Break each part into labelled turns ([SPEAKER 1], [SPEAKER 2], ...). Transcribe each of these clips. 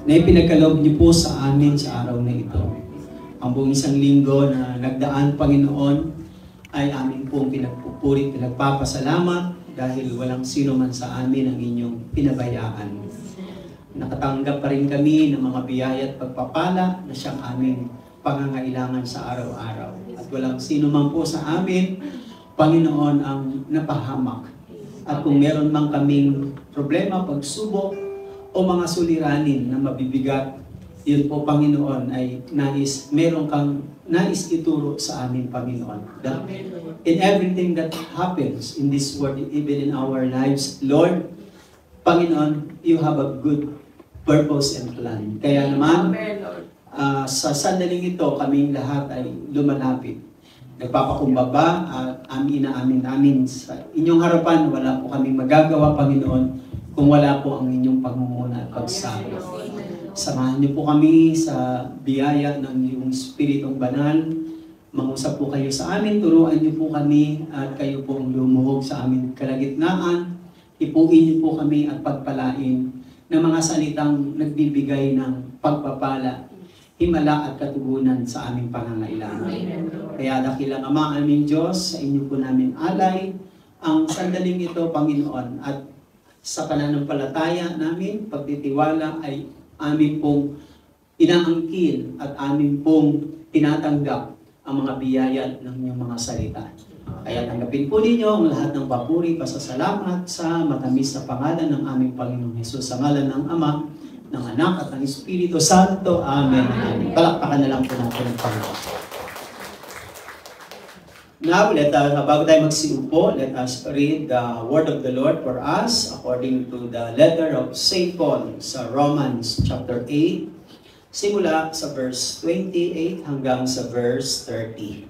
[SPEAKER 1] Na ipinagkaloob niyo po sa amin sa araw na ito. Ang buong isang linggo na nagdaan, Panginoon, ay amin pong pinagpupuri, pinagpapasalamat dahil walang sino man sa amin ang inyong pinabayaan. Nakatanggap pa rin kami ng mga biyaya at pagpapala na siyang aming pangangailangan sa araw-araw. At walang sino man po sa amin, Panginoon, ang napahamak. At kung meron man kaming problema, pagsubok, o mga suliranin na mabibigat, yun po, Panginoon, ay meron kang nais ituro sa amin, Panginoon. That in everything that happens in this world, even in our lives, Lord, Panginoon, you have a good purpose and plan. Kaya naman, sa sandaling ito, kaming lahat ay lumalapit. Nagpapakumbaba at inaamin sa inyong harapan, wala po kaming magagawa, Panginoon, kung wala po ang inyong pangunguna at pagsama. Samahan niyo po kami sa biyaya ng iyong Espiritong Banal. Mangusap po kayo sa amin, turuan niyo po kami at kayo po ang lumuhog sa aming kalagitnaan. Ipuin niyo po kami at pagpalain ng mga salitang nagbibigay ng pagpapala, himala at katugunan sa aming pangangailangan. Kaya dakilang Ama, aming Diyos, sa inyo po namin alay ang sandaling ito, Panginoon, at sa pananampalataya namin, pagtitiwala ay amin pong inaangkin at amin pong tinatanggap ang mga biyaya ng inyong mga salita. Kaya tanggapin po ninyo ang lahat ng papuri, pasasalamat sa matamis na pangalan ng aming Panginoong Hesus, sa ngalan ng Ama, ng Anak at ng Espiritu Santo. Amen. Amen. Palakpakan na lang po natin ang Panginoon. Now, bago tayo magsiupo, let us read the word of the Lord for us according to the letter of St. Paul sa Romans chapter 8, simula sa verse 28 hanggang sa verse 30.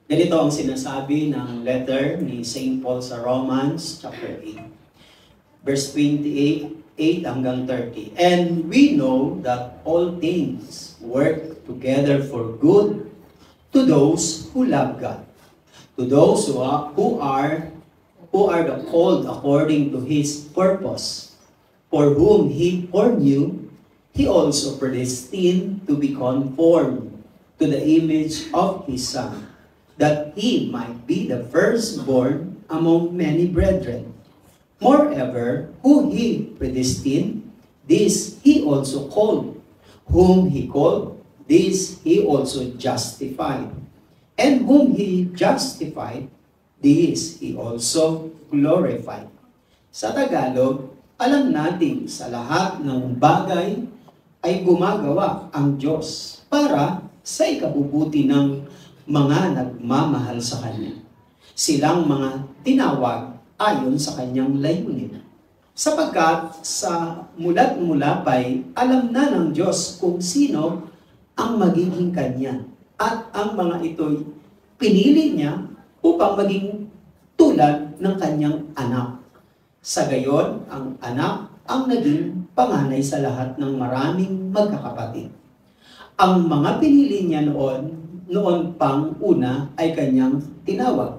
[SPEAKER 1] Ganito ang sinasabi ng letter ni St. Paul sa Romans chapter 8, verse 28 hanggang 30. And we know that all things work together for good to those who love God, to those who are the called according to His purpose, for whom He foreknew, He also predestined to be conformed to the image of His Son, that He might be the firstborn among many brethren. Moreover, who He predestined, this He also called. Whom He called, this He also justified. And whom He justified, this He also glorified. Sa Tagalog, alam natin sa lahat ng bagay ay gumagawa ang Diyos para sa ikabubuti ng mga nagmamahal sa Kanya. Silang mga tinawag ayon sa Kanyang layunin. Sapagkat sa mula't mula pa'y alam na ng Diyos kung sino ang magiging Kanya. At ang mga ito'y pinili niya upang maging tulad ng kanyang anak. Sa gayon, ang anak ang naging panganay sa lahat ng maraming magkakapatid. Ang mga pinili niya noon pang una ay kanyang tinawag.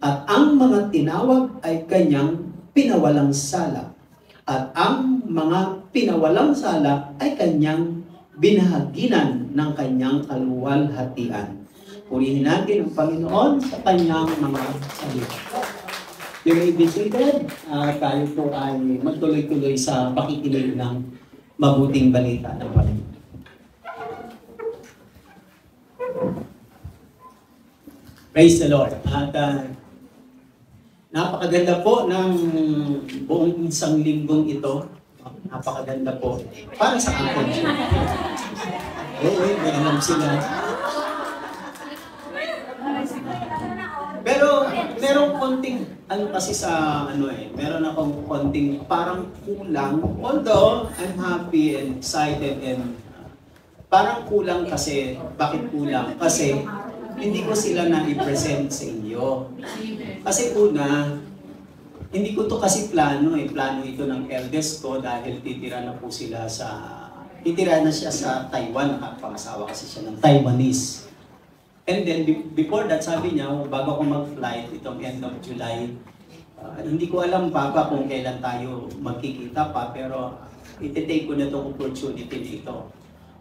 [SPEAKER 1] At ang mga tinawag ay kanyang pinawalang sala. At ang mga pinawalang sala ay kanyang binahaginan ng kanyang kaluwalhatian. Purihin natin ang Panginoon sa kanyang mga salita. You may be seated. Tayo po ay magtuloy-tuloy sa pakikinig ng mabuting balita ng Panginoon. Praise the Lord. At napakaganda po ng buong isang linggong ito. Napakaganda po. Para sa akin. May alam sila. Pero merong konting kasi sa meron akong konting parang kulang. Although I'm happy and excited and parang kulang kasi. Bakit kulang? Kasi hindi ko sila na-i-present sa inyo. Kasi una, hindi ko to kasi plano eh. Plano ito ng eldest ko dahil titira na siya sa Taiwan. Nakapangasawa kasi siya ng Taiwanese. And then, before that, sabi niya, bago ako mag-flight, itong end of July, hindi ko alam, Papa, kung kailan tayo magkikita pa, pero iti-take ko na itong opportunity nito.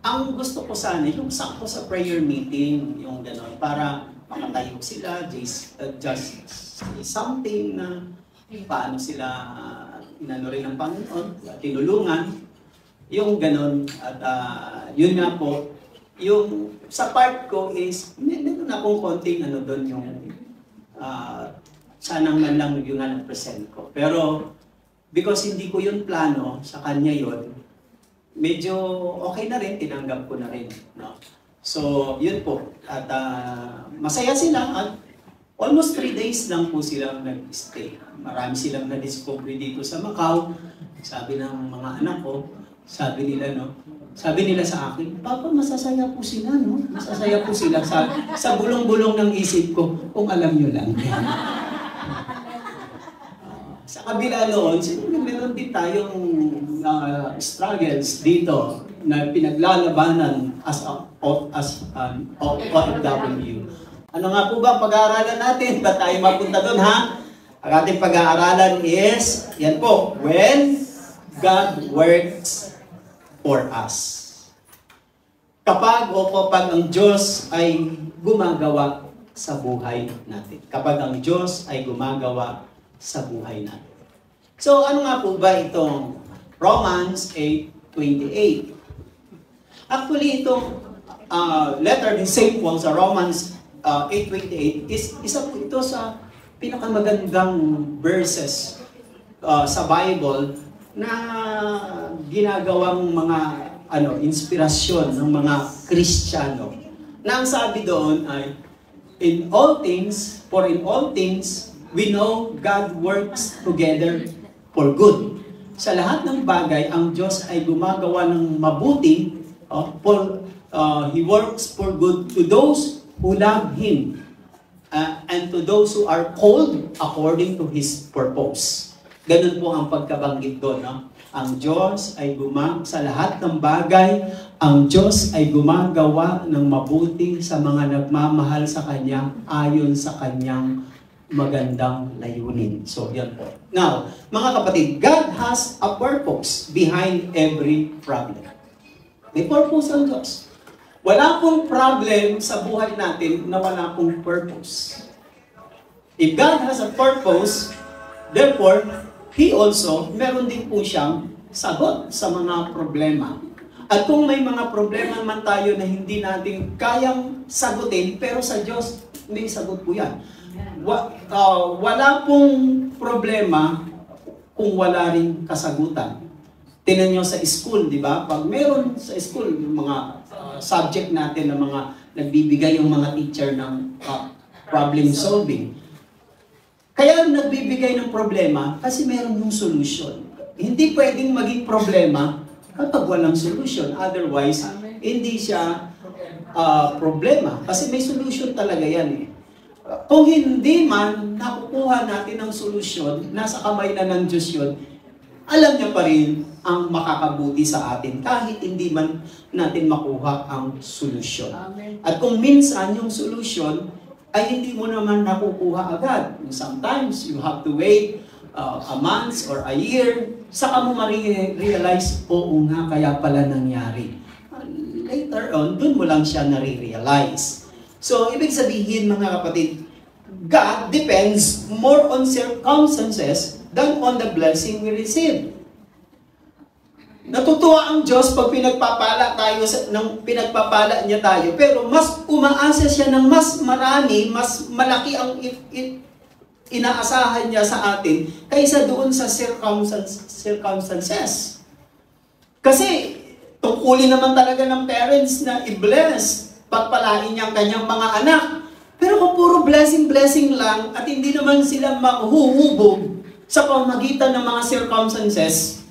[SPEAKER 1] Ang gusto ko sana, yung sakto sa prayer meeting, yung gano'n, para makatayo sila, just something na paano sila inano rin ng Panginoon, tinulungan, yung gano'n. At yun nga po, yung sa part ko is, meron akong konting ano doon yung sanang man lang yung present ko. Pero, because hindi ko yun plano, sa kanya yun, medyo okay na rin, tinanggap ko na rin. No? So, yun po. At masaya sila at almost 3 days lang po silang nag-stay. Marami silang na-discover dito sa Macau. Sabi ng mga anak ko, sabi nila sa akin, Papa, masasaya po sila, no? Masasaya po sila sa bulong-bulong ng isip ko, kung alam nyo lang. Sa kabila noon, siguro meron din tayong struggles dito na pinaglalabanan as an OFW. Ano nga po ba pag-aaralan natin? Ba't tayo mapunta doon, ha? Ang ating pag-aaralan is, yan po, when God works for us. Kapag ang Diyos ay gumagawa sa buhay natin. Kapag ang Diyos ay gumagawa sa buhay natin. So, ano nga po ba itong Romans 8:28? Actually, itong letter ni St. Paul sa Romans 8:28 is isa po ito sa pinakamagandang verses sa Bible na ginagawang mga inspirasyon ng mga Kristiyano. Na ang sabi doon ay, in all things, we know God works together for good. Sa lahat ng bagay, ang Diyos ay gumagawa ng mabuti. He works for good to those who love Him and to those who are called according to His purpose. Ganun po ang pagkabanggit doon. No? Ang Diyos ay sa lahat ng bagay, ang Diyos ay gumagawa ng mabuti sa mga nagmamahal sa Kanya ayon sa Kanyang magandang layunin. So, yan po. Now, mga kapatid, God has a purpose behind every problem. May purpose ang Diyos. Wala pong problem sa buhay natin na wala pong purpose. If God has a purpose, therefore, He also, meron din po siyang sagot sa mga problema. At kung may mga problema man tayo na hindi natin kayang sagutin, pero sa Diyos, may sagot po yan. Wala pong problema kung wala rin kasagutan. Tingnan nyo sa school, di ba? Pag meron sa school, yung mga subject natin na mga nagbibigay yung mga teacher ng problem solving. Kaya nagbibigay ng problema kasi meron yung solution. Hindi pwedeng maging problema kapag walang solution. Otherwise, hindi siya problema. Kasi may solution talaga yan eh. Kung hindi man nakukuha natin ang solusyon, nasa kamay na ng Diyos yun, alam niya pa rin ang makakabuti sa atin kahit hindi man natin makuha ang solusyon. At kung minsan yung solusyon ay hindi mo naman nakukuha agad. Sometimes you have to wait a month or a year, saka mo ma-realize, oo nga, kaya pala nangyari. Later on, dun mo lang siya nare-realize. So, ibig sabihin mga kapatid, God depends more on circumstances than on the blessing we receive. Natutuwa ang Diyos pag pinagpapala niya tayo, pero mas umaasa siya ng mas marami, mas malaki ang inaasahan niya sa atin kaysa doon sa circumstances. Kasi tungkulin naman talaga ng parents na i-bless, pagpalain niya ang kanyang mga anak. Pero kung puro blessing lang at hindi naman sila mahuhubog sa pamagitan ng mga circumstances,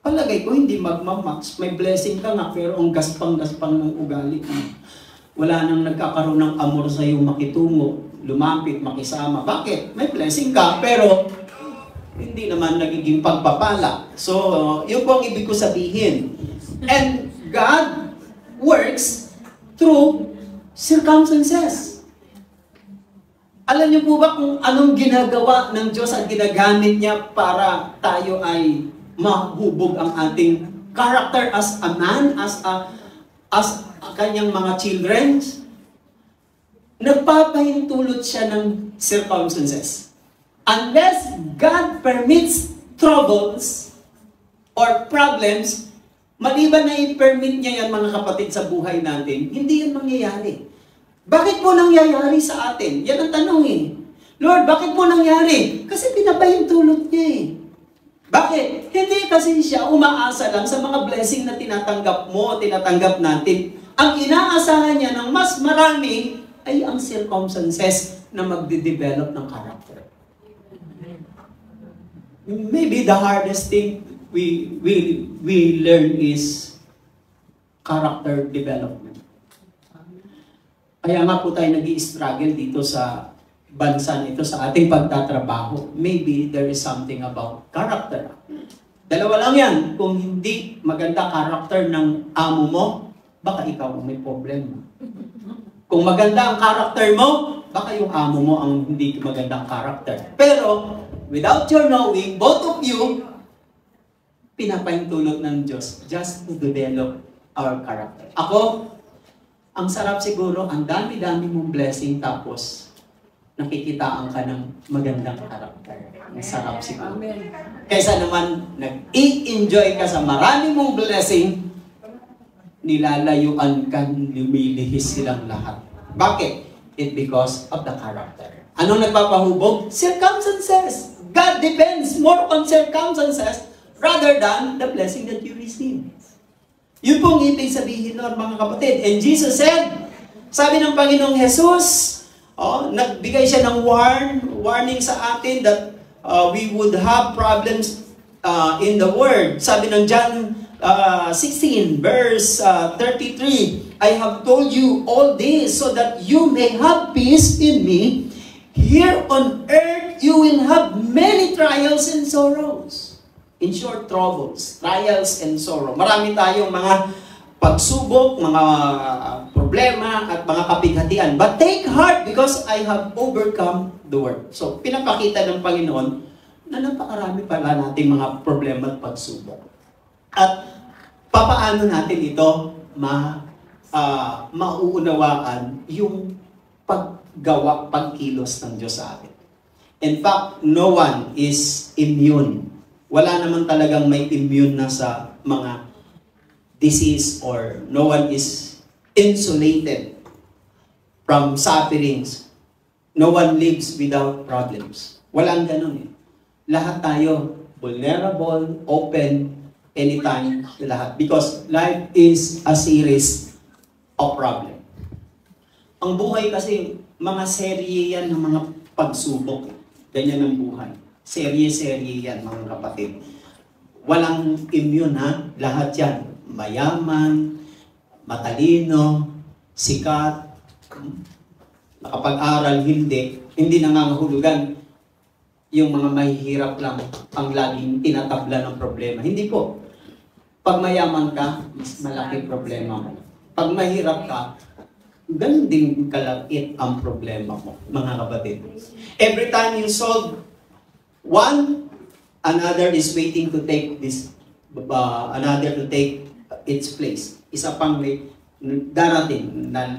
[SPEAKER 1] palagay ko hindi magmamax. May blessing ka nga, pero ang gaspang-gaspang ng ugali mo. Wala nang nagkakaroon ng amor sa iyo makitungo, lumapit, makisama. Bakit? May blessing ka, pero hindi naman nagiging pagpapala. So, yun po ang ibig ko sabihin. And God works through circumstances. Alam niyo po ba kung anong ginagawa ng Diyos at ginagamit niya para tayo ay mahubog ang ating character as a man, as kanyang mga children? Nagpapahintulot siya ng circumstances. Unless God permits troubles or problems, maliban na i-permit niya yan mga kapatid sa buhay natin, hindi yan mangyayari. Bakit po nangyayari sa atin? Yan ang tanong eh. Lord, bakit po nangyari? Kasi pinapahintulot niya eh. Bakit? Hindi kasi siya umaasa lang sa mga blessing na tinatanggap mo, tinatanggap natin. Ang inaasahan niya ng mas marami ay ang circumstances na magde-develop ng character. Maybe the hardest thing we learn is character development. Kaya nga po tayo nag-i-struggle dito sa bansa nito sa ating pagtatrabaho. Maybe there is something about character. Dalawa lang yan. Kung hindi maganda character ng amo mo, baka ikaw may problema. Kung maganda ang character mo, baka yung amo mo ang hindi magandang character. Pero, without your knowing, both of you, pinapahintulot ng Diyos just to develop our character. Ako, ang sarap siguro, ang dami-dami mong blessing tapos nakikitaan ka ng magandang character. Ang sarap siguro. Kaysa naman, nag-i-enjoy ka sa marami mong blessing, nilalayuan ka, lumilihis silang lahat. Bakit? It's because of the character. Anong nagpapahubog? Circumstances. God depends more on circumstances rather than the blessing that you receive. Yun pong ibig sabihin nun, mga kapatid. And Jesus said, sabi ng Panginoong Jesus, nagbigay siya ng warning sa atin that we would have problems in the Word. Sabi ng John 16 verse 33, I have told you all this so that you may have peace in me. Here on earth, you will have many trials and sorrows. In short, troubles, trials and sorrow. Marami tayong mga pagsubok, mga problema, at mga kapighatian. But take heart because I have overcome the world. So, pinapakita ng Panginoon na napakarami pala nating mga problema at pagsubok. At papaano natin ito mauunawaan yung paggawa, pagkilos ng Diyos sa atin. In fact, no one is immune. Wala naman talagang may immune na sa mga disease or no one is insulated from sufferings. No one lives without problems. Walang ganun eh. Lahat tayo vulnerable, open, anytime, lahat. Because life is a series of problems. Ang buhay kasi, mga serye yan ng mga pagsubok. Ganyan ang buhay. Serye-serye yan, mga kapatid. Walang immune ha, lahat yan. Mayaman, matalino, sikat, nakapag-aral, hindi nangangahulugan. Yung mga mahihirap lang ang laging tinatabla ng problema. Hindi po. Pag mayaman ka, mas malaki problema mo. Pag mahirap ka, ganun din kalapit ang problema mo, mga kapatid. Every time you solve one, another is waiting to take this, another to take its place. Isa pang may darating na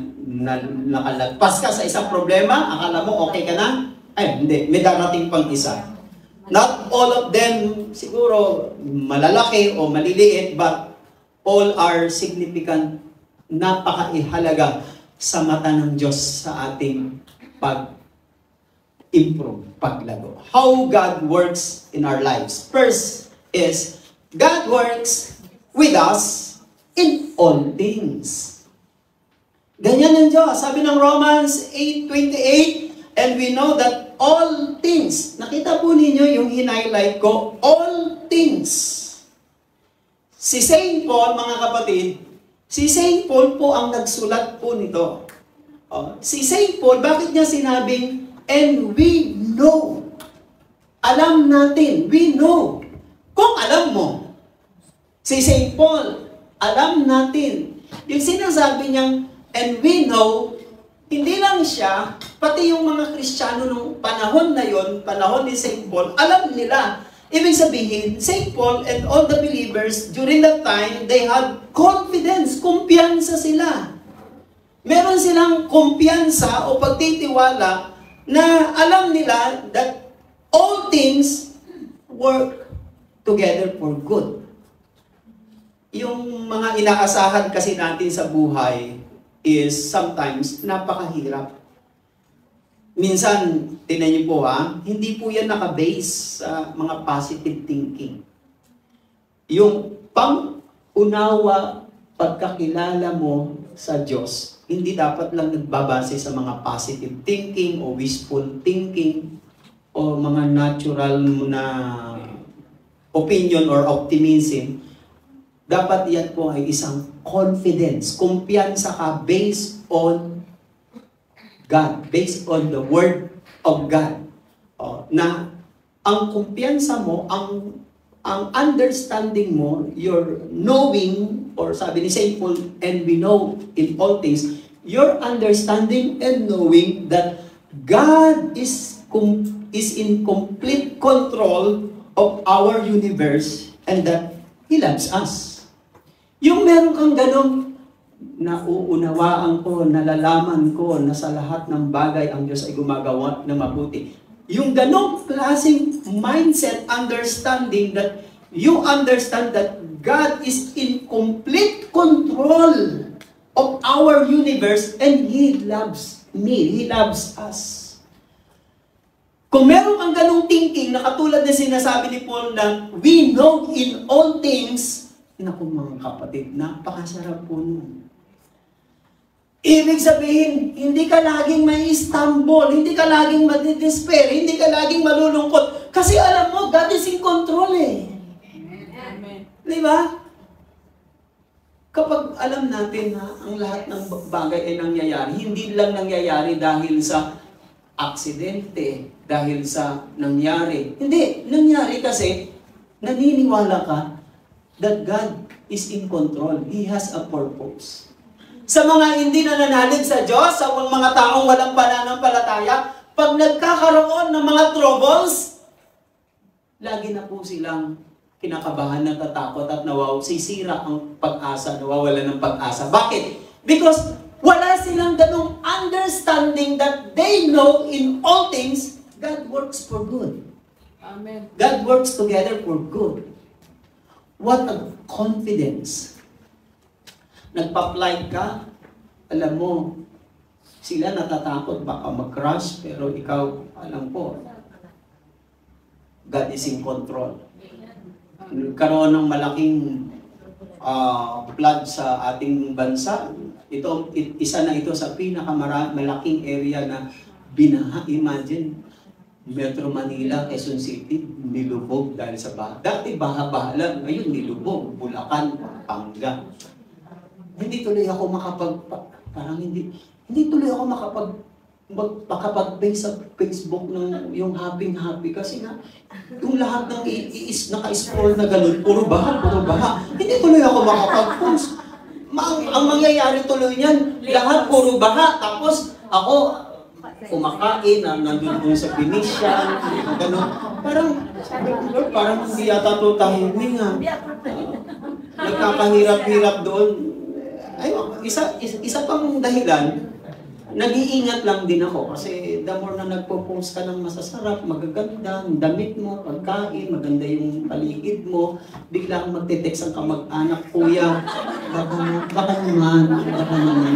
[SPEAKER 1] nakalagpas ka sa isang problema, akala mo okay ka na? Ay, hindi. May darating pang isa. Not all of them siguro malalaki o maliliit, but all are significant, napakaihalaga sa mata ng Diyos sa ating pag-improve, paglago. How God works in our lives. First is, God works with us in all things. Ganyan ang Diyos. Sabi ng Romans 8:28, and we know that all things, nakita po ninyo yung hinighlight ko, all things. Si Saint Paul, mga kapatid, si Saint Paul po ang nagsulat po nito. Si Saint Paul, bakit niya sinabing, and we know. Alam natin, we know. Kung alam mo, si Saint Paul, alam natin. Yung sinasabi niyang, and we know, hindi lang siya, pati yung mga Kristiyano nung panahon na yon, panahon ni Saint Paul, alam nila. Ibig sabihin, Saint Paul and all the believers during that time, they had confidence, kumpiyansa sila. Meron silang kumpiyansa o pagtitiwala na alam nila that all things work together for good. Yung mga inaasahan kasi natin sa buhay is sometimes napakahirap. Minsan, tingnan niyo po hindi po yan nakabase sa mga positive thinking. Yung pang-unawa, pagkakilala mo sa Diyos, hindi dapat lang nagbabase sa mga positive thinking o wishful thinking o mga natural na opinion or optimism. Dapat yan po ay isang confidence, kumpiyansa ka based on God, based on the Word of God. Na ang kumpiyansa mo, ang understanding mo, your knowing, or sabi ni Saint Paul, and we know in all things, your understanding and knowing that God is in complete control of our universe and that He loves us. Yung meron kang ganong nauunawaan ko, nalalaman ko na sa lahat ng bagay ang Diyos ay gumagawa ng mabuti. Yung ganong klaseng mindset, understanding that you understand that God is in complete control of our universe and He loves me, He loves us. Kung meron kang ganong thinking na katulad na sinasabi ni Paul na we know in all things, naku mga kapatid, napakasarap po nun. Ibig sabihin, hindi ka laging may stumble, hindi ka laging madidespair, hindi ka laging malulungkot. Kasi alam mo, God is in control Amen. Di ba? Kapag alam natin na ang lahat ng bagay ay nangyayari, hindi lang nangyayari dahil sa aksidente, dahil sa nangyari. Hindi, nangyari kasi naniniwala ka that God is in control. He has a purpose. Sa mga hindi nananalig sa Diyos, sa mga taong walang pananampalataya, pag nagkakaroon ng mga troubles, lagi na po silang kinakabahan, natatakot at sisira ang pag-asa, nawawala ng pag-asa. Bakit? Because wala silang ganung understanding that they know in all things, God works for good. Amen. God works together for good. What a confidence. Nagpa-flight ka, alam mo, sila natatakot, baka mag-crash, pero ikaw, alam ko, God is in control. Nagkaroon ng malaking flood sa ating bansa. Isa na ito sa pinakamalaking area na binaha. Imagine, Metro Manila, Quezon City, nilubog dahil sa baha. Dati baha-baha lang, ngayon nilubog, Bulacan, Pampanga. Hindi tuloy ako hindi tuloy ako makapag-page sa Facebook ng yung happy kasi nga, yung lahat ng naka-scroll na ganun, puro baha. Hindi tuloy ako makapag-post. Ang mangyayari tuloy niyan, lahat puro baha, tapos ako, kumakain, nandun po sa Venetian, gano'n. Parang hindi yata ito tahiming nagkakahirap-hirap doon. Ay, isa pang dahilan, nag-iingat lang din ako kasi the more na nagpo-post ka ng masasarap, magaganda, ang damit mo, pagkain, maganda yung paligid mo, biglang magte-text ang kamag-anak, kuya, baka naman, gano'n.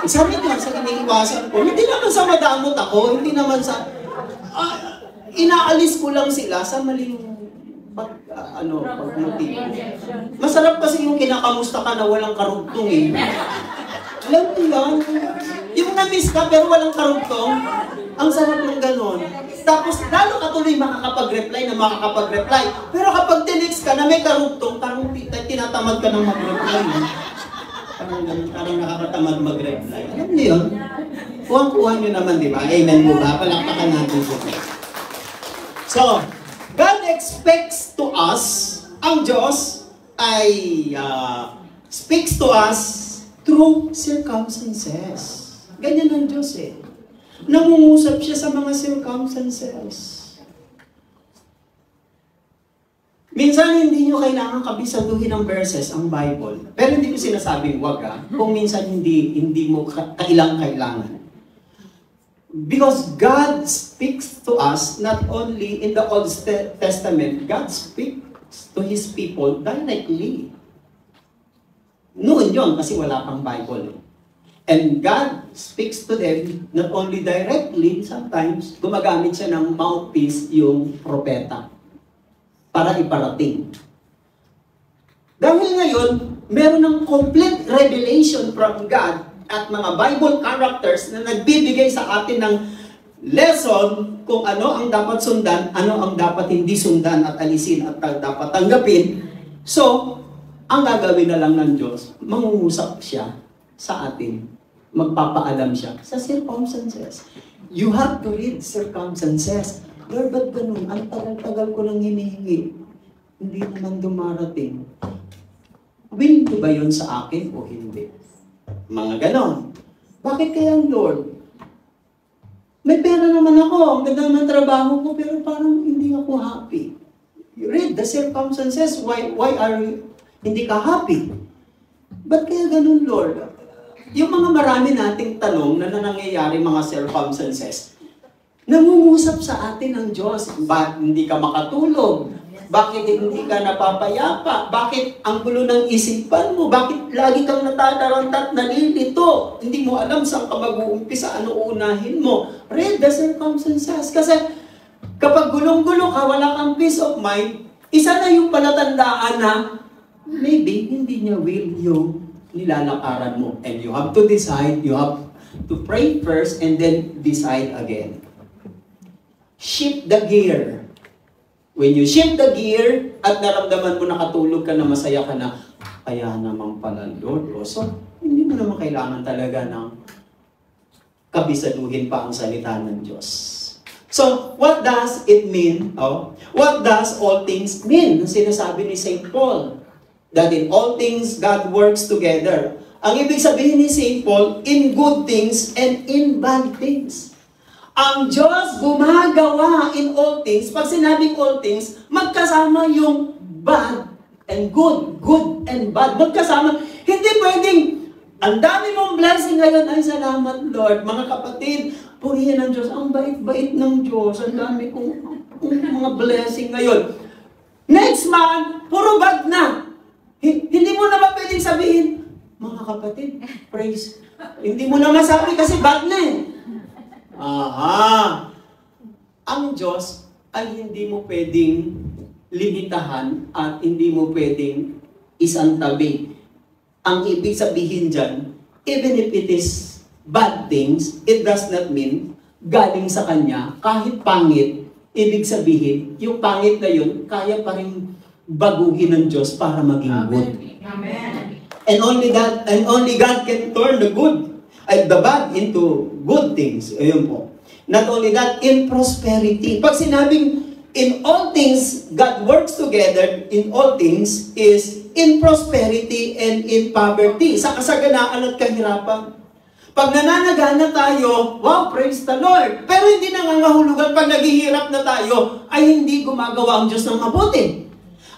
[SPEAKER 1] Sabi niya sa iniiwasan ko, hindi naman sa madamot ako, hindi naman sa, inaalis ko lang sila sa maling pagmotibo. Masarap kasi yung kinakamusta ka na walang karugtong Alam mo lang, yung na-miss ka pero walang karugtong, Ang sarap ng ganon. Tapos, lalo ka tuloy makakapag-reply na makakapag-reply. Pero kapag tinext ka na may karugtong, parang tinatamad ka ng mag-reply. Parang ganun, parang nakakatamad mag-reply. Alam niyo yun? Kuha nyo naman, di ba? Amen mo ba? Palakpakan natin po. So, God expects to us, ang Diyos ay speaks to us through circumstances. Ganyan ang Diyos eh. Nangungusap siya sa mga circumstances. Minsan hindi nyo kailangan kabisaduhin ng verses ang Bible. Pero hindi ko sinasabing wag kung minsan hindi mo kailangan. Because God speaks to us not only in the Old Testament, God speaks to His people directly. Noon yon kasi wala pang Bible. And God speaks to them not only directly, sometimes gumagamit siya ng mouthpiece yung propeta para iparating. Dahil ngayon, meron ng complete revelation from God at mga Bible characters na nagbibigay sa atin ng lesson kung ano ang dapat sundan, ano ang dapat hindi sundan at alisin at dapat tanggapin. So, ang gagawin na lang ng Diyos, mangungusap siya sa atin. Magpapaalam siya sa circumstances. You have to read circumstances. Lord, ba't ganun? Ang tagal-tagal ko lang hinihingi. Hindi naman dumarating. Will ba yun sa akin o hindi? Mga ganon. Bakit kaya, Lord? May pera naman ako, ang ganda naman trabaho ko, pero parang hindi ako happy. You read the circumstances, why are you, hindi ka happy? Ba't kaya ganun, Lord? Yung mga marami nating tanong na nangyayari mga circumstances, nangungusap sa atin ng Diyos. Bakit hindi ka makatulog? Bakit hindi ka napapayapa? Bakit ang gulo ng isipan mo? Bakit lagi kang natataranta at nalilito? Hindi mo alam saan ka mag-uumpisa, ano unahin mo. Read the circumstances. Kasi kapag gulong-gulo ka, wala kang peace of mind, isa na yung palatandaan na maybe hindi niya will yung nilalakaran mo. And you have to decide, you have to pray first and then decide again. Shift the gear. When you shift the gear at naramdaman mo nakatulog ka na masaya ka na, kaya naman pala Lord. So, hindi mo naman kailangan talaga ng kabisaduhin pa ang salita ng Diyos. So, what does it mean? What does all things mean? Sinasabi ni St. Paul, that in all things God works together. Ang ibig sabihin ni St. Paul, in good things and in bad things. Ang Diyos gumagawa in all things. Pag sinabing all things, magkasama yung bad and good. Good and bad. Magkasama. Hindi pwedeng, ang dami mong blessing ngayon. Ay, salamat Lord. Mga kapatid, purihin ng Diyos. Ang bait-bait ng Diyos. Ang dami kong mga blessing ngayon. Next month, puro bad na. Hindi mo na ba pwedeng sabihin, mga kapatid, praise. Hindi mo na masabi kasi bad na eh. Aha! Ang Diyos ay hindi mo pwedeng limitahan at hindi mo pwedeng isantabi. Ang ibig sabihin dyan, even if it is bad things, it does not mean galing sa Kanya, kahit pangit, ibig sabihin, yung pangit na yun, kaya pa rin baguhin ng Diyos para maging good.
[SPEAKER 2] Amen.
[SPEAKER 1] And only God can turn the good and the bad into good things. Ayun po. Not only that, in prosperity. Pag sinabing in all things, God works together, in all things, is in prosperity and in poverty. Sa kasaganaan at kahirapan. Pag nananagana tayo, wow, praise the Lord. Pero hindi nangangahulugan pag naghihirap na tayo, ay hindi gumagawa ang Diyos ng mabuti.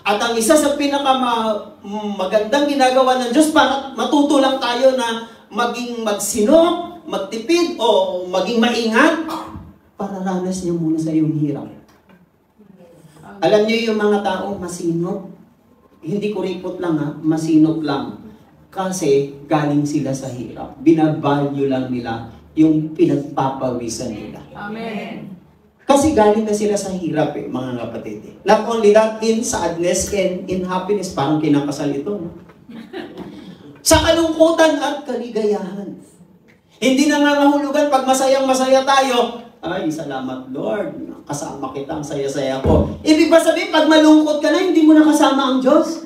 [SPEAKER 1] At ang isa sa magandang ginagawa ng Diyos para matuto lang tayo na maging magsinop, magtipid, o maging maingat, para ranas niya muna sa iyong hirap. Alam niyo yung mga taong masinop, hindi kuripot lang masinop lang. Kasi galing sila sa hirap. Binavalue lang nila yung pinagpapawisan nila.
[SPEAKER 2] Amen.
[SPEAKER 1] Kasi galing na sila sa hirap mga kapatid. Not only that, in sadness and in happiness, parang kinakasal ito. No? Sa kalungkutan at kaligayahan. Hindi na nangahulugan pag masayang-masaya tayo, Ay, salamat Lord, kasama kita, ang saya-saya ko. Ibig ba sabihin, pag malungkot ka na, hindi mo na kasama ang Diyos?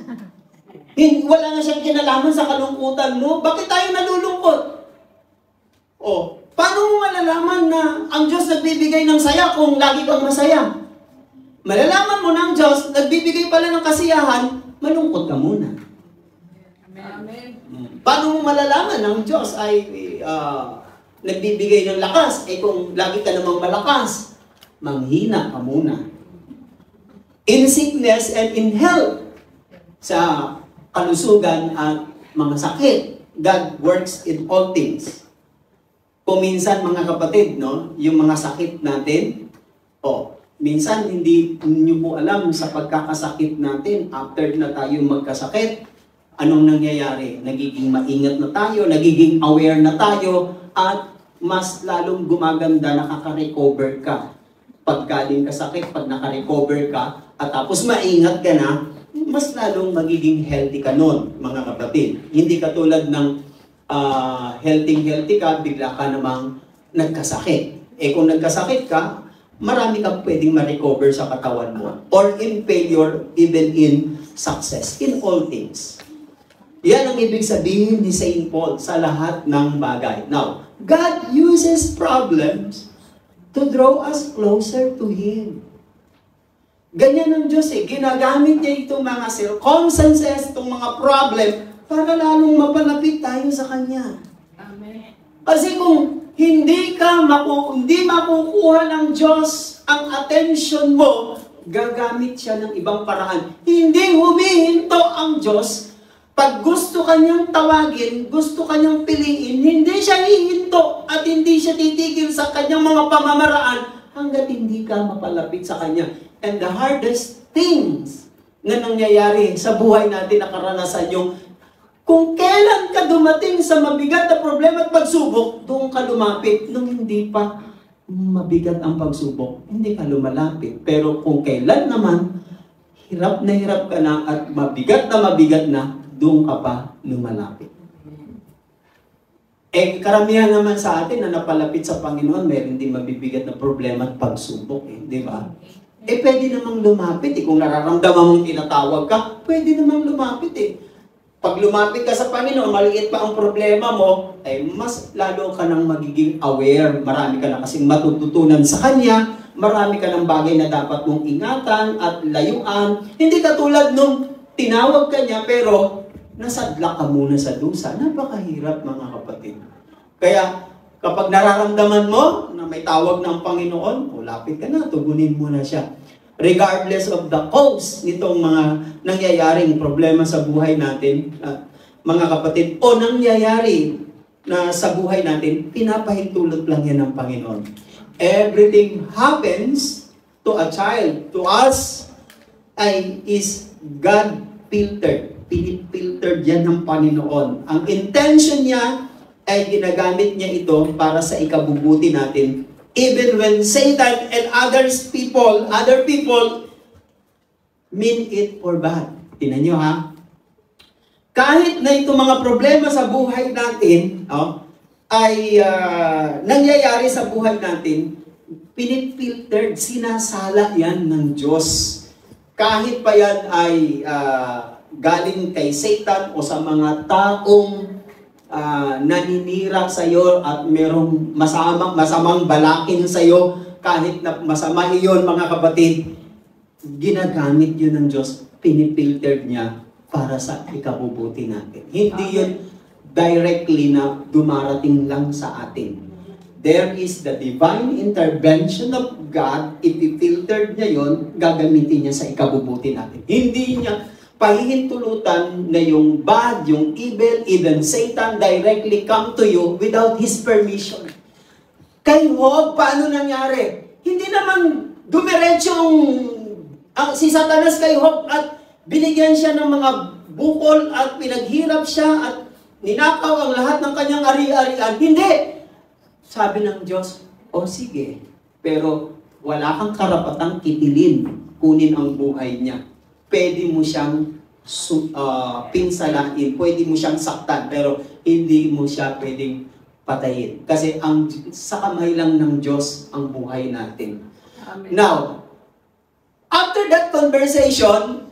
[SPEAKER 1] Wala na siyang kinalaman sa kalungkutan mo. Bakit tayo nalulungkot? O, paano mo malalaman na ang Diyos nagbibigay ng saya kung lagi kang masaya? Malalaman mo na ang Diyos, nagbibigay pala ng kasiyahan, malungkot ka muna.
[SPEAKER 2] Amen.
[SPEAKER 1] Paano mo malalaman na ang Diyos ay nagbibigay ng lakas? Eh kung lagi ka namang malakas, manghina ka muna. In sickness and in health, sa kalusugan at mga sakit, God works in all things. Kung minsan mga kapatid, no, yung mga sakit natin, minsan hindi niyo po alam sa pagkakasakit natin, after na tayo magkasakit, anong nangyayari? Nagiging maingat na tayo, nagiging aware na tayo, at mas lalong gumaganda, nakaka-recover ka. Pag galing ka sakit, pag naka-recover ka, at tapos maingat ka na, mas lalong magiging healthy ka nun, mga kapatid. Hindi katulad ng healthy ka, bigla ka namang nagkasakit. Eh kung nagkasakit ka, marami kang pwedeng ma-recover sa katawan mo. Or in failure, even in success, in all things. Yan ang ibig sabihin ni St. Paul sa lahat ng bagay. Now, God uses problems to draw us closer to Him. Ganyan ang Diyos eh. Ginagamit niya itong mga circumstances, itong mga problem, para lalong mapalapit tayo sa Kanya.
[SPEAKER 2] Amen.
[SPEAKER 1] Kasi kung hindi makukuha ng Diyos ang attention mo, gagamit siya ng ibang paraan. Hindi humihinto ang Diyos. Pag gusto kanyang tawagin, gusto kanyang piliin, hindi siya hihinto at hindi siya titigil sa kanyang mga pamamaraan hanggat hindi ka mapalapit sa Kanya. And the hardest things na nangyayari sa buhay natin na karanasan yung kung kailan ka dumating sa mabigat na problema at pagsubok, doon ka lumapit. Nung hindi pa mabigat ang pagsubok, hindi ka lumalapit. Pero kung kailan naman, hirap ka na at mabigat na, doon ka pa lumalapit. Eh, karamihan naman sa atin na napalapit sa Panginoon, meron din mabibigat na problema at pagsubok. Di ba? Eh, pwede namang lumapit. Kung nararamdaman mong tinatawag ka, pwede namang lumapit Pag lumapit ka sa Panginoon, maliit pa ang problema mo, ay mas lalo ka nang magiging aware. Marami ka na kasing matututunan sa Kanya, marami ka ng bagay na dapat mong ingatan at layuan. Hindi katulad nung tinawag ka niya, pero nasadlak ka muna sa dusa. Napakahirap, mga kapatid. Kaya, kapag nararamdaman mo na may tawag ng Panginoon, lapit ka na, tugunin mo na siya. Regardless of the cause nitong mga nangyayaring problema sa buhay natin, mga kapatid, o nangyayari na sa buhay natin, pinapahintulot lang yan ng Panginoon. Everything happens to a child, to us, is God-filtered. Pinipiltered yan ng Panginoon. Ang intention niya ay ginagamit niya ito para sa ikabubuti natin. Even when Satan and other people mean it for bad. Tingnan nyo ha. Kahit na itong mga problema sa buhay natin, ay nangyayari sa buhay natin, pinipiltered, sinasala yan ng Diyos. Kahit pa yan ay galing kay Satan o sa mga taong naninira sa iyo at merong masamang balakin sa iyo, kahit na masama iyon, mga kapatid, ginagamit yun ng Diyos, pinipiltered niya para sa ikabubuti natin. Hindi yun directly na dumarating lang sa atin. There is the divine intervention of God. Ipipiltered niya yun, gagamitin niya sa ikabubuti natin. Hindi niya pahihintulutan na yung bad, yung evil, even Satan directly come to you without His permission. Kay Job, paano nangyari? Hindi naman dumiretsong si Satanas kay Job at binigyan siya ng mga bukol at pinaghirap siya at ninakaw ang lahat ng kanyang ari-arian. Hindi! Sabi ng Diyos, sige, pero wala kang karapatang kitilin, kunin ang buhay niya. Pwede mo siyang pinsalain, pwede mo siyang saktan, pero hindi mo siya pwedeng patayin. Kasi sa kamay lang ng Diyos ang buhay natin.
[SPEAKER 2] Amen.
[SPEAKER 1] Now, after that conversation,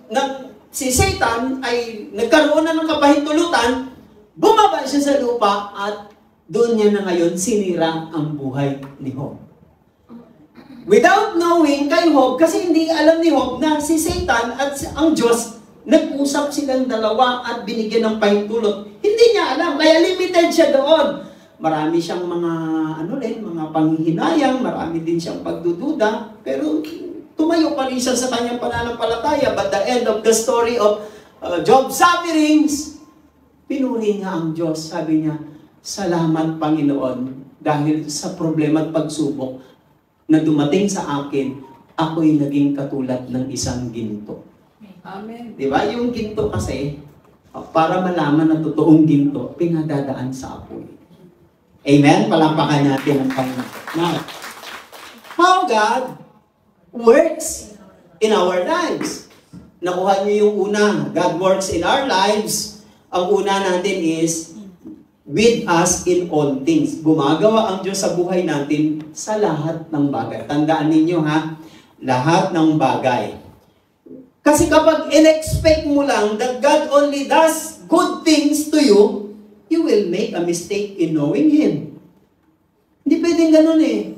[SPEAKER 1] si Satan ay nagkaroon na ng kapahintulutan, bumaba siya sa lupa at doon niya na ngayon sinira ang buhay ni Job. Without knowing kay Job, kasi hindi alam ni Job na si Satan at ang Diyos, nag-usap silang dalawa at binigyan ng pahintulot. Hindi niya alam, kaya limited siya doon. Marami siyang mga panghihinayang, marami din siyang pagdududa, pero tumayo pa rin siya sa kanyang pananampalataya. But the end of the story of Job's sufferings, pinuri niya ang Diyos. Sabi niya, salamat Panginoon, dahil sa problema at pagsubok na dumating sa akin, ako'y naging katulad ng isang ginto.
[SPEAKER 2] Amen.
[SPEAKER 1] Di ba? Yung ginto kasi, para malaman na totoong ginto, pinadadaan sa apoy. Amen? Palampakan natin ang Panginoon. Now, how God works in our lives. Nakuha niyo yung una, God works in our lives. Ang una natin is, with us in all things. Gumagawa ang Diyos sa buhay natin sa lahat ng bagay. Tandaan ninyo ha, lahat ng bagay. Kasi kapag in-expect mo lang that God only does good things to you, you will make a mistake in knowing Him. Hindi pwedeng ganun eh.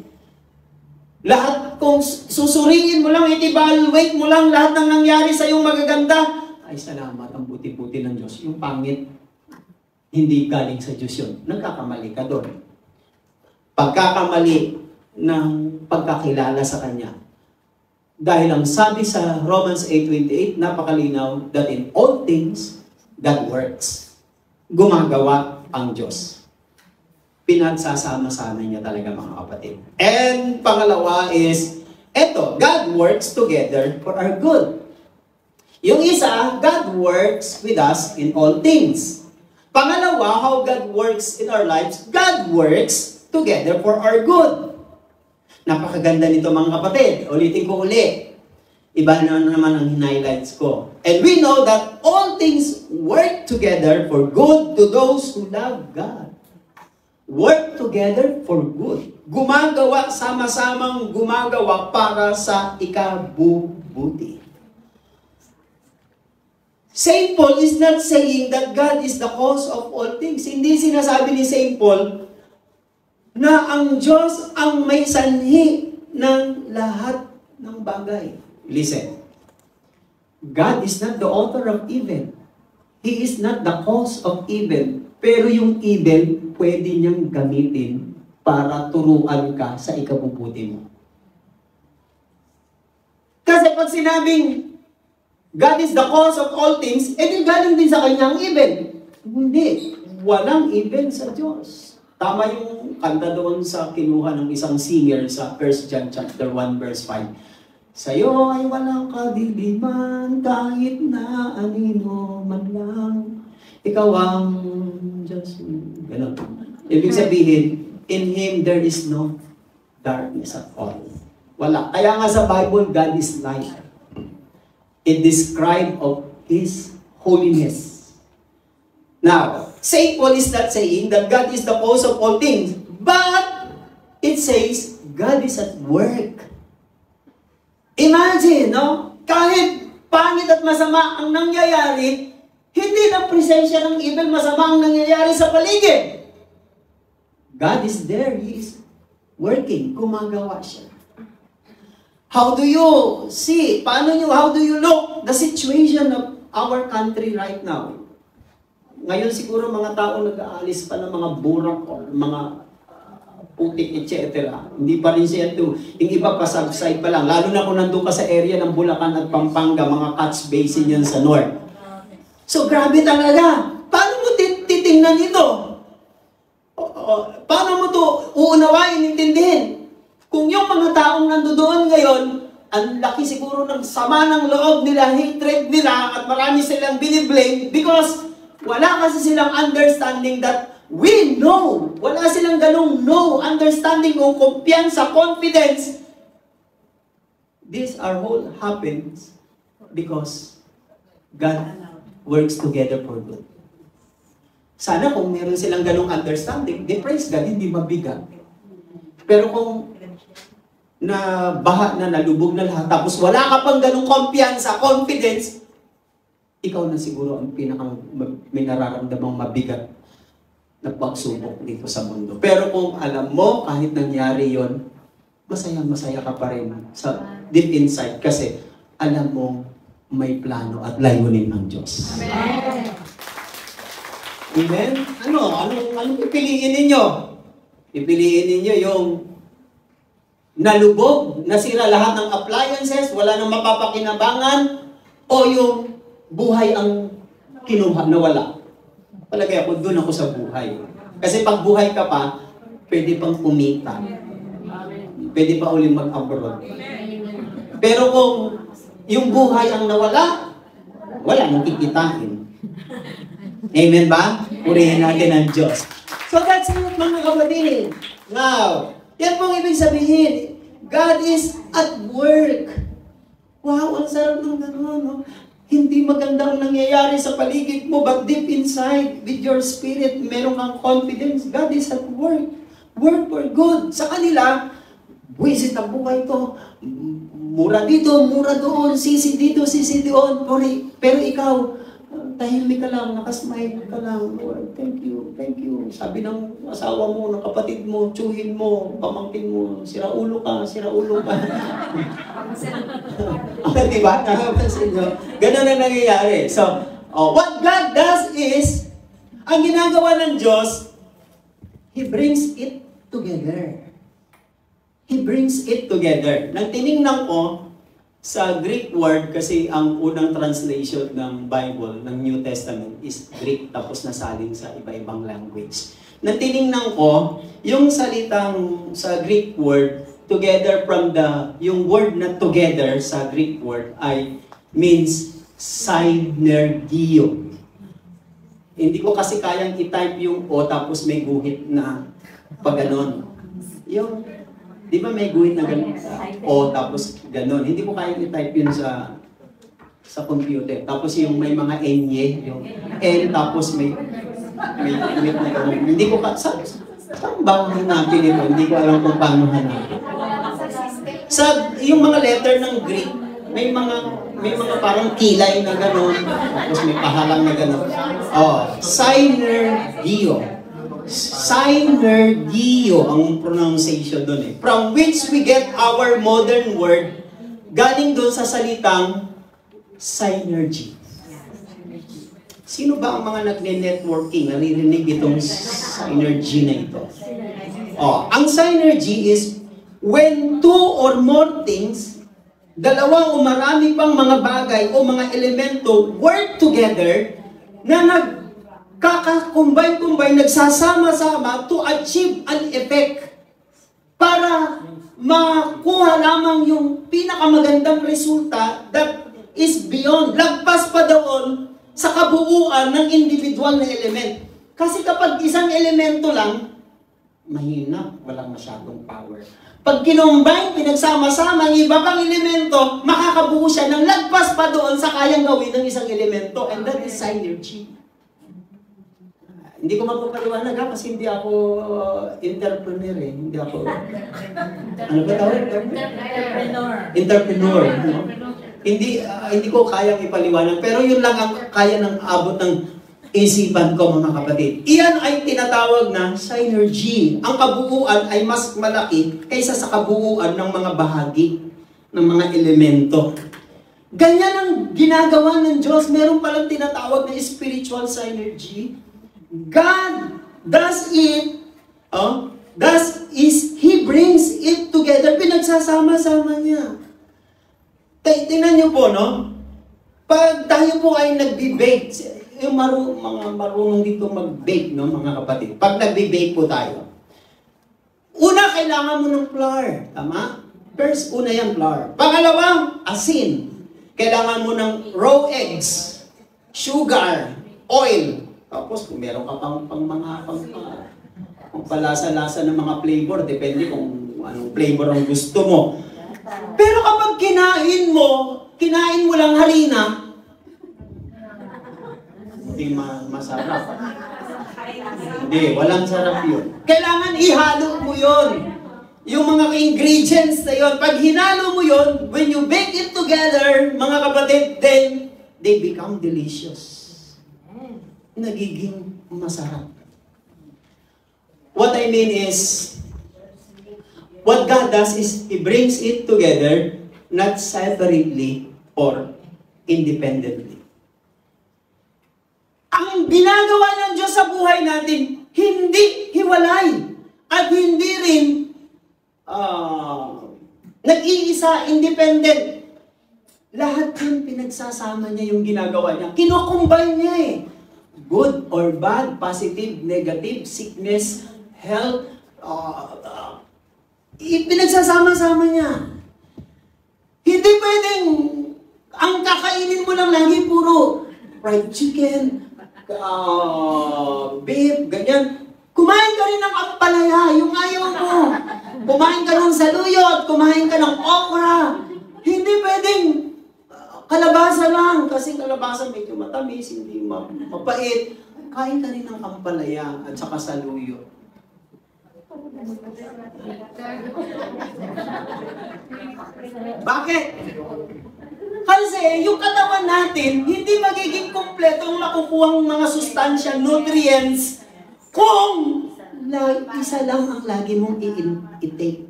[SPEAKER 1] Lahat, kung susuriin mo lang, i-evaluate mo lang lahat ng nangyari sa iyong magaganda, ay salamat, ang buti-buti ng Diyos. Yung pangit, hindi galing sa Diyos yun. Nagkakamali ka doon. Pagkakamali ng pagkakilala sa Kanya. Dahil ang sabi sa Romans 8:28, napakalinaw, that in all things, God works. Gumagawa ang Diyos. Pinagsasama-sama niya talaga mga kapatid. And pangalawa is, eto, God works together for our good. Yung isa, God works with us in all things. Pangalawa, how God works in our lives, God works together for our good. Napakaganda nito mga kapatid. Ulitin ko uli. Iba na naman ang highlights ko. And we know that all things work together for good to those who love God. Work together for good. Gumagawa, sama-samang gumagawa para sa ikabubuti. St. Paul is not saying that God is the cause of all things. Hindi sinasabi ni St. Paul na ang Diyos ang may sanhi ng lahat ng bagay. Listen. God is not the author of evil. He is not the cause of evil. Pero yung evil, pwede niyang gamitin para turuan ka sa ikabubuti mo. Kasi pag sinabing God is the cause of all things, edi galing din sa kanya ang evil. Hindi. Walang evil sa Diyos. Tama yung kanta doon sa kinuha ng isang singer sa 1 John chapter 1 verse 5. Sa'yo ay walang kadiliman, kahit na anino man lang. Ikaw ang Diyos. Ganun. Ibig sabihin, in Him there is no darkness at all. Wala. Kaya nga sa Bible, God is light. It describes of His holiness. Now, St. Paul is not saying that God is the cause of all things, but it says God is at work. Imagine, no? Kahit pangit at masama ang nangyayari, hindi na presensya ng evil, masama ang nangyayari sa paligid. God is there. He is working. Gumagawa siya. How do you see? How do you look the situation of our country right now? Ngayon siguro mga tao nag-aalis pa ng mga burak o mga putik, etc. Hindi pa rin siya ito. Yung iba pa subside pa lang. Lalo na kung nandun ka sa area ng Bulacan at Pampanga, mga catch basin yan sa north. So grabe talaga. Paano mo titingnan ito? Paano mo ito uunawain, intindihin? Kung yung mga taong nandoon ngayon, ang laki siguro ng sama ng loob nila, hatred nila, at marami silang biniblame because wala kasi silang understanding that we know. Wala silang ganong understanding o kumpiyansa, confidence. This our whole happens because God works together for good. Sana kung meron silang ganong understanding, di praise God, hindi mabigat. Pero kung baha na, nalubog na lahat, tapos wala ka pang ganong kumpiyansa, confidence, ikaw na siguro ang pinakang may nararamdamang mabigat na pagsubok dito sa mundo. Pero kung alam mo, kahit nangyari yon, masaya-masaya ka pa rin sa deep inside kasi alam mo may plano at layunin ng Diyos.
[SPEAKER 2] Amen.
[SPEAKER 1] Amen? Anong pipiliin ninyo? Pipiliin ninyo yung nalubog, nasira lahat ng appliances, wala nang mapapakinabangan, o yung buhay ang kinuha, nawala. Palagay ako, doon ako sa buhay. Kasi pag buhay ka pa, pwede pang kumita. Pwede pa uling mag-abroad. Pero kung yung buhay ang nawala, wala nang kikitain. Amen ba? Purihin natin ang Diyos. So that's it, mga kapatid. Now, yan pong ibig sabihin, God is at work. Wow, ang sarap ng gano'n, no? Hindi maganda ang nangyayari sa paligid mo, but deep inside, with your spirit, meron kang confidence, God is at work. Work for good. Sa kanila, buwisit ang buhay to. Mura dito, mura doon, sisi dito, sisi doon. Pero ikaw, tahimik ka lang, nakasmile ka lang. Lord, thank you, thank you. Sabi ng asawa mo, ng kapatid mo, tsuhin mo, pamangkin mo, sira ulo ka, sira ulo ka. Diba? Ganun na nangyayari. So, what God does is, ang ginagawa ng Diyos, He brings it together. He brings it together. Nang tinignan ko, sa Greek word, kasi ang unang translation ng Bible, ng New Testament, is Greek, tapos nasalin sa iba-ibang language. Nang tinignan ko, yung salitang sa Greek word, together from yung word na together sa Greek word ay means synergio. Hindi ko kasi kayang i-type yung O tapos may guhit na pag ganon. Yung di ba may guhit na gano'n? O tapos gano'n. Hindi ko kaya i-type yun sa computer. Tapos yung may mga enye, yung N tapos may guhit na gano'n. Hindi ko saan ba hanapin ito? Hindi ko alam kung paano hanapin. Sa yung mga letter ng Greek, may mga parang kilay na gano'n. Tapos may pahalang na gano'n. Synergio. Synergio ang pronunciation doon eh. From which we get our modern word, galing doon sa salitang synergy. Sino ba ang mga nagne-networking? Naririnig itong synergy na ito. Ang synergy is when two or more things, dalawa o marami pang mga bagay o mga elemento work together na kaka-combine, nagsasama-sama to achieve an effect para makuha lamang yung pinakamagandang resulta that is beyond, lagpas pa doon sa kabuuan ng individual na element. Kasi kapag isang elemento lang, mahina, walang masyadong power. Pag kinombine, pinagsama-sama ang iba pang elemento, makakabuo siya ng lagpas pa doon sa kayang gawin ng isang elemento, and that is synergy. Hindi ko magpapaliwanag kasi hindi ako entrepreneur eh. Hindi ako... Ano ba tawag? Entrepreneur. No? Hindi ko kayang ipaliwanag. Pero yun lang ang kaya ng abot ng isipan ko, mga kapatid. Iyan ay tinatawag na synergy. Ang kabuuan ay mas malaki kaysa sa kabuuan ng mga bahagi, ng mga elemento. Ganyan ang ginagawa ng Diyos. Meron palang tinatawag na spiritual synergy. God does it, He brings it together, pinagsasama-sama niya. Tingnan niyo po, no? Pag tayo po ay nagbe-bake, yung mga marunong dito mag-bake, no, mga kapatid. Pag nagbe-bake po tayo, una, kailangan mo ng flour, tama? First, una yung flour. Pangalawa, asin. Kailangan mo ng raw eggs, sugar, oil. Tapos kung meron ka pang palasa-lasa ng mga flavor, depende kung anong flavor ang gusto mo. Pero kapag kinain mo lang harina, hindi masarap. Hindi, walang sarap yun. Kailangan ihalo mo yun. Yung mga ingredients na yun. Pag hinalo mo yun, when you bake it together, mga kapatid, then they become delicious. Nagiging masarap. What I mean is, what God does is, He brings it together, not separately or independently. Ang ginagawa ng Diyos sa buhay natin, hindi hiwalay at hindi rin nag-iisa, independent. Lahat yun pinagsasama niya yung ginagawa niya. Kino-combine niya eh. Good or bad, positive, negative, sickness, health, pinagsasama-sama niya. Hindi pwedeng ang kakainin mo lang lagi puro fried chicken, beef, ganyan. Kumain ka rin ng ampalaya, yung ayaw mo. Kumain ka ng saluyot, kumain ka ng okra. Hindi pwedeng kalabasa lang, kasi kalabasa medyo matamis, hindi mapait. Kain ka rin ng ampalaya at saka saluyot. Bakit? Kasi yung katawan natin, hindi magiging kompleto ang makukuhang mga sustansya, nutrients, kung isa lang ang lagi mong i-take.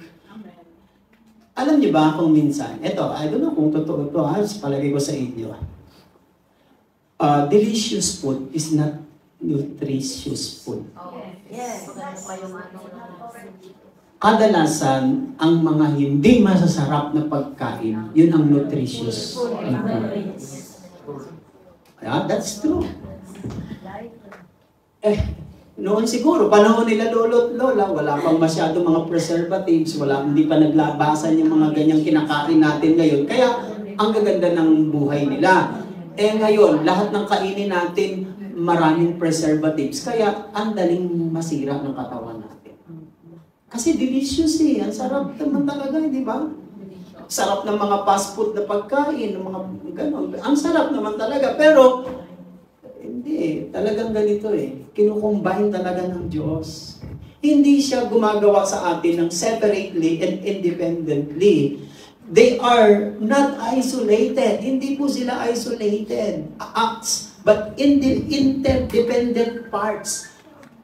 [SPEAKER 1] Alam niyo ba kung minsan, eto, I don't know kung totoo ito, palagay ko sa inyo. Delicious food is not nutritious food.
[SPEAKER 2] Yes.
[SPEAKER 1] Kadalasan, ang mga hindi masasarap na pagkain, yun ang nutritious food. Yeah, that's true. Noon siguro, panahon nila lolo at lola, wala pang masyado mga preservatives, hindi pa naglabasan yung mga ganyang kinakain natin ngayon. Kaya, ang gaganda ng buhay nila. Ngayon, lahat ng kainin natin, maraming preservatives. Kaya, ang daling masira ng katawan natin. Kasi delicious eh. Ang sarap naman talaga, di ba? Sarap ng mga fast food na pagkain, ng mga gano'n. Ang sarap naman talaga. Pero, hindi, talagang ganito eh. Kinukombine talaga ng Diyos. Hindi siya gumagawa sa atin ng separately and independently. They are not isolated. Hindi po sila isolated acts, but interdependent parts.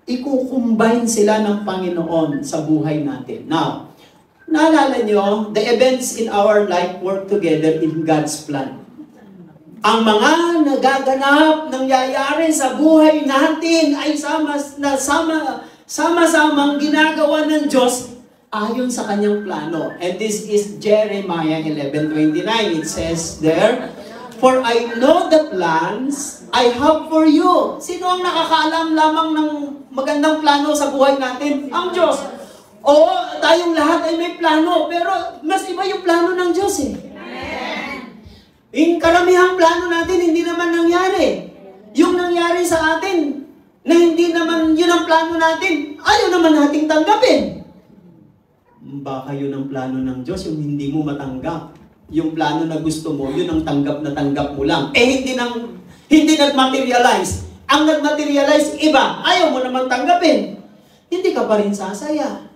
[SPEAKER 1] Ikukombine sila ng Panginoon sa buhay natin. Now, naalala nyo, the events in our life work together in God's plan. Ang mga nagaganap, nangyayari sa buhay natin ay sama-samang ginagawa ng Diyos ayon sa kanyang plano. And this is Jeremiah 11:29. It says there, "For I know the plans I have for you." Sino ang nakakaalam lamang ng magandang plano sa buhay natin? Ang Diyos. Oo, tayong lahat ay may plano, pero mas iba yung plano ng Diyos eh. Yung karamihang plano natin, hindi naman nangyari. Yung nangyari sa atin, na hindi naman yun ang plano natin, ayaw naman nating tanggapin. Baka yun ang plano ng Diyos, yung hindi mo matanggap. Yung plano na gusto mo, yun ang tanggap na tanggap mo lang. Hindi nag-materialize. Ang nag-materialize, iba. Ayaw mo naman tanggapin. Hindi ka pa rin sasaya.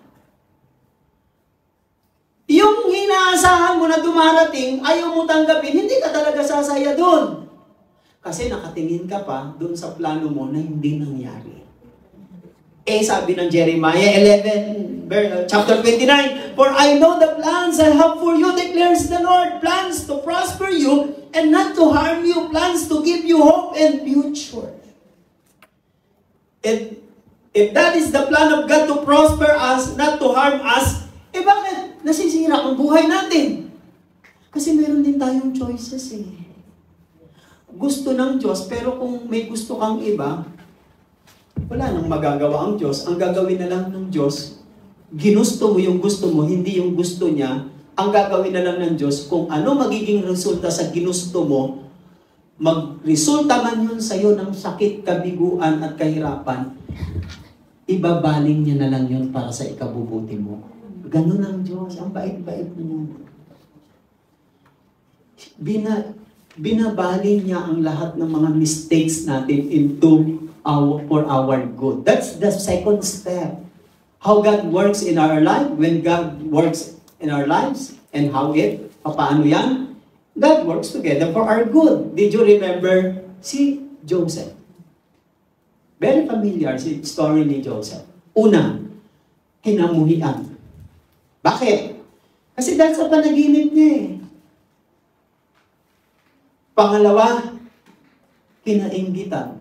[SPEAKER 1] Yung inaasahan mo na dumarating, ayaw mo tanggapin, hindi ka talaga sasaya doon. Kasi nakatingin ka pa doon sa plano mo na hindi nangyari. Sabi ng Jeremiah 11, chapter 29, "For I know the plans I have for you, declares the Lord, plans to prosper you and not to harm you, plans to give you hope and future." If that is the plan of God to prosper us, not to harm us, bakit nasisira ang buhay natin? Kasi meron din tayong choices eh. Gusto ng Diyos, pero kung may gusto kang iba, wala nang magagawa ang Diyos. Ang gagawin na lang ng Diyos, ginusto mo yung gusto mo, hindi yung gusto niya. Ang gagawin na lang ng Diyos, kung ano magiging resulta sa ginusto mo, magresulta man yun sa'yo ng sakit, kabiguan at kahirapan, ibabaling niya na lang yun para sa ikabubuti mo. Ganun ang Diyos. Ang bait-bait niya. Binabaling niya ang lahat ng mga mistakes natin into for our good. That's the second step. How God works in our life, when God works in our lives, and paano yan? God works together for our good. Did you remember si Joseph? Very familiar si story ni Joseph. Una, kinamuhian. Bakit? Kasi dahil sa panaginip niya eh. Pangalawa, kinainggitan.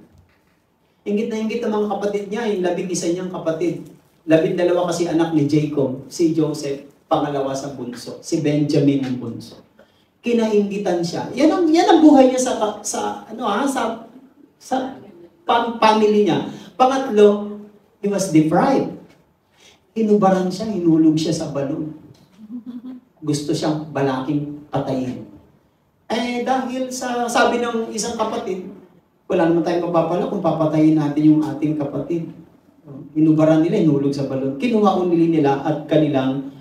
[SPEAKER 1] Inggit na inggit ang mga kapatid niya, yung 11 niyang kapatid. 12 kasi anak ni Jacob, si Joseph, pangalawa sa bunso, si Benjamin ang bunso. Kinainggitan siya. Yan ang buhay niya sa family niya. Pangatlo, he was deprived. Hinubaran siya, hinulog siya sa balon. Gusto siyang balaking patayin. Dahil sa sabi ng isang kapatid, wala naman tayong mapapala kung papatayin natin yung ating kapatid. Hinubaran nila, hinulog sa balon. Kinuha nila at kanilang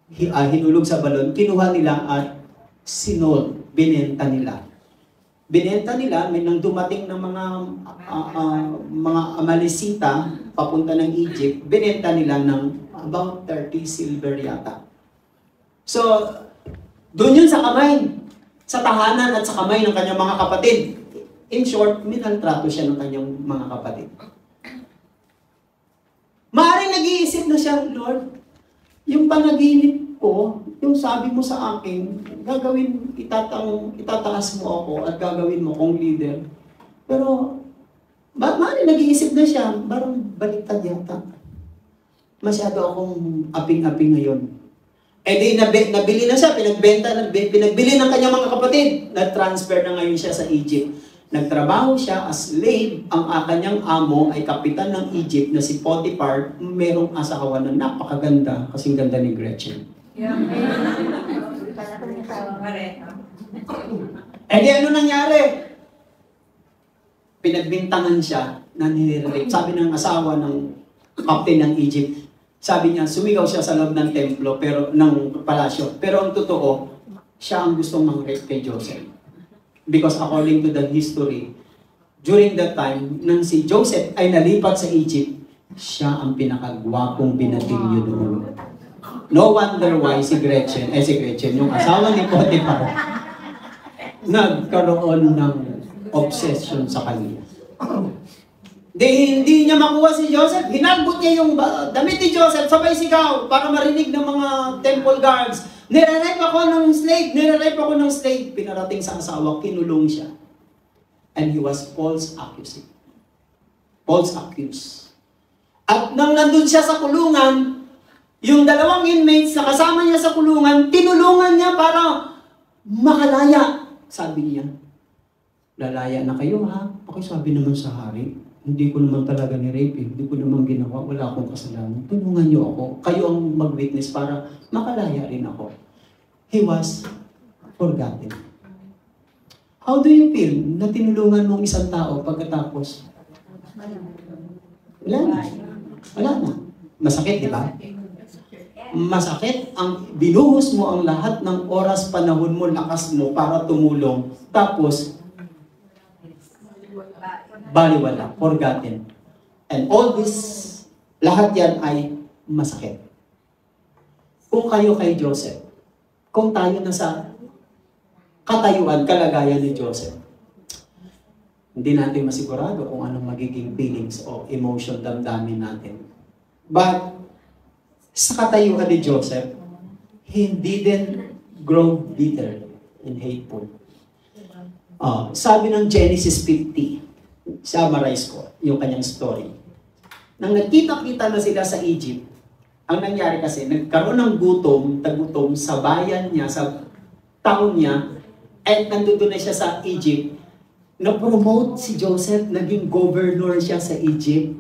[SPEAKER 1] hinulog sa balon. Kinuha nila at binenta nila. Binenta nila, may nang dumating ng mga Amalisita papunta ng Egypt, binenta nila ng about 30 silver yata. So, doon yun sa kamay, sa tahanan at sa kamay ng kanyang mga kapatid. In short, minaltrato siya ng kanyang mga kapatid. Maaaring nag-iisip na siya, Lord, yung panaginip ko, yung sabi mo sa akin, itataas mo ako at gagawin mo kong leader. Pero, maaaring nag-iisip na siya, parang baliktad yata. Masyado akong aping-aping ngayon. Di nabili na siya, pinagbili ng kanyang mga kapatid. Na-transfer na ngayon siya sa Egypt. Nagtrabaho siya as slave. Ang kanyang amo ay kapitan ng Egypt na si Potiphar. Merong asawa na napakaganda, kasing ganda ni Gretchen. Di ano nangyari? Pinagbintangan siya na nire-rape. Sabi ng asawa ng captain ng Egypt, sabi niya, sumigaw siya sa loob ng templo, ng palasyo. Pero ang totoo, siya ang gustong mang-rape kay Joseph. Because according to the history, during that time, nang si Joseph ay nalipat sa Egypt, siya ang pinakagwapong binatilyo doon. No wonder why si Gretchen, yung asawa ni Potiphar, nagkaroon ng obsession sa kanya. Hindi niya makuha si Joseph, hinagbot niya yung damit ni Joseph, sabay sigaw para marinig ng mga temple guards. Nire-rape ako ng slave. Pinarating sa asawa, kinulong siya. And he was false accused. At nang nandun siya sa kulungan, yung dalawang inmates na kasama niya sa kulungan, tinulungan niya para makalaya. Sabi niya, lalaya na kayo ha? Sabi naman sa hari, hindi ko naman talaga ni-rape, hindi ko naman ginawa, wala akong kasalanan. Tulungan niyo ako, kayo ang mag-witness para makalaya rin ako. He was forgotten. How do you feel na tinulungan mong isang tao pagkatapos? Wala na. Masakit, di ba? Masakit ang binuhos mo ang lahat ng oras, panahon mo, lakas mo para tumulong. Tapos, baliwala, forgotten. And all this, lahat yan ay masakit. Kung kayo kay Joseph, kung tayo na sa katayuan, kalagayan ni Joseph, hindi natin masigurado kung anong magiging feelings o emotion damdamin natin. But, sa katayuan ni Joseph, he didn't grow bitter and hateful. Sabi ng Genesis 50, summarize ko yung kanyang story. Nang nagkita-kita na sila sa Egypt, ang nangyari kasi, nagkaroon ng tagutom sa bayan niya, sa town niya, at nandun na siya sa Egypt. Na-promote si Joseph, naging governor siya sa Egypt.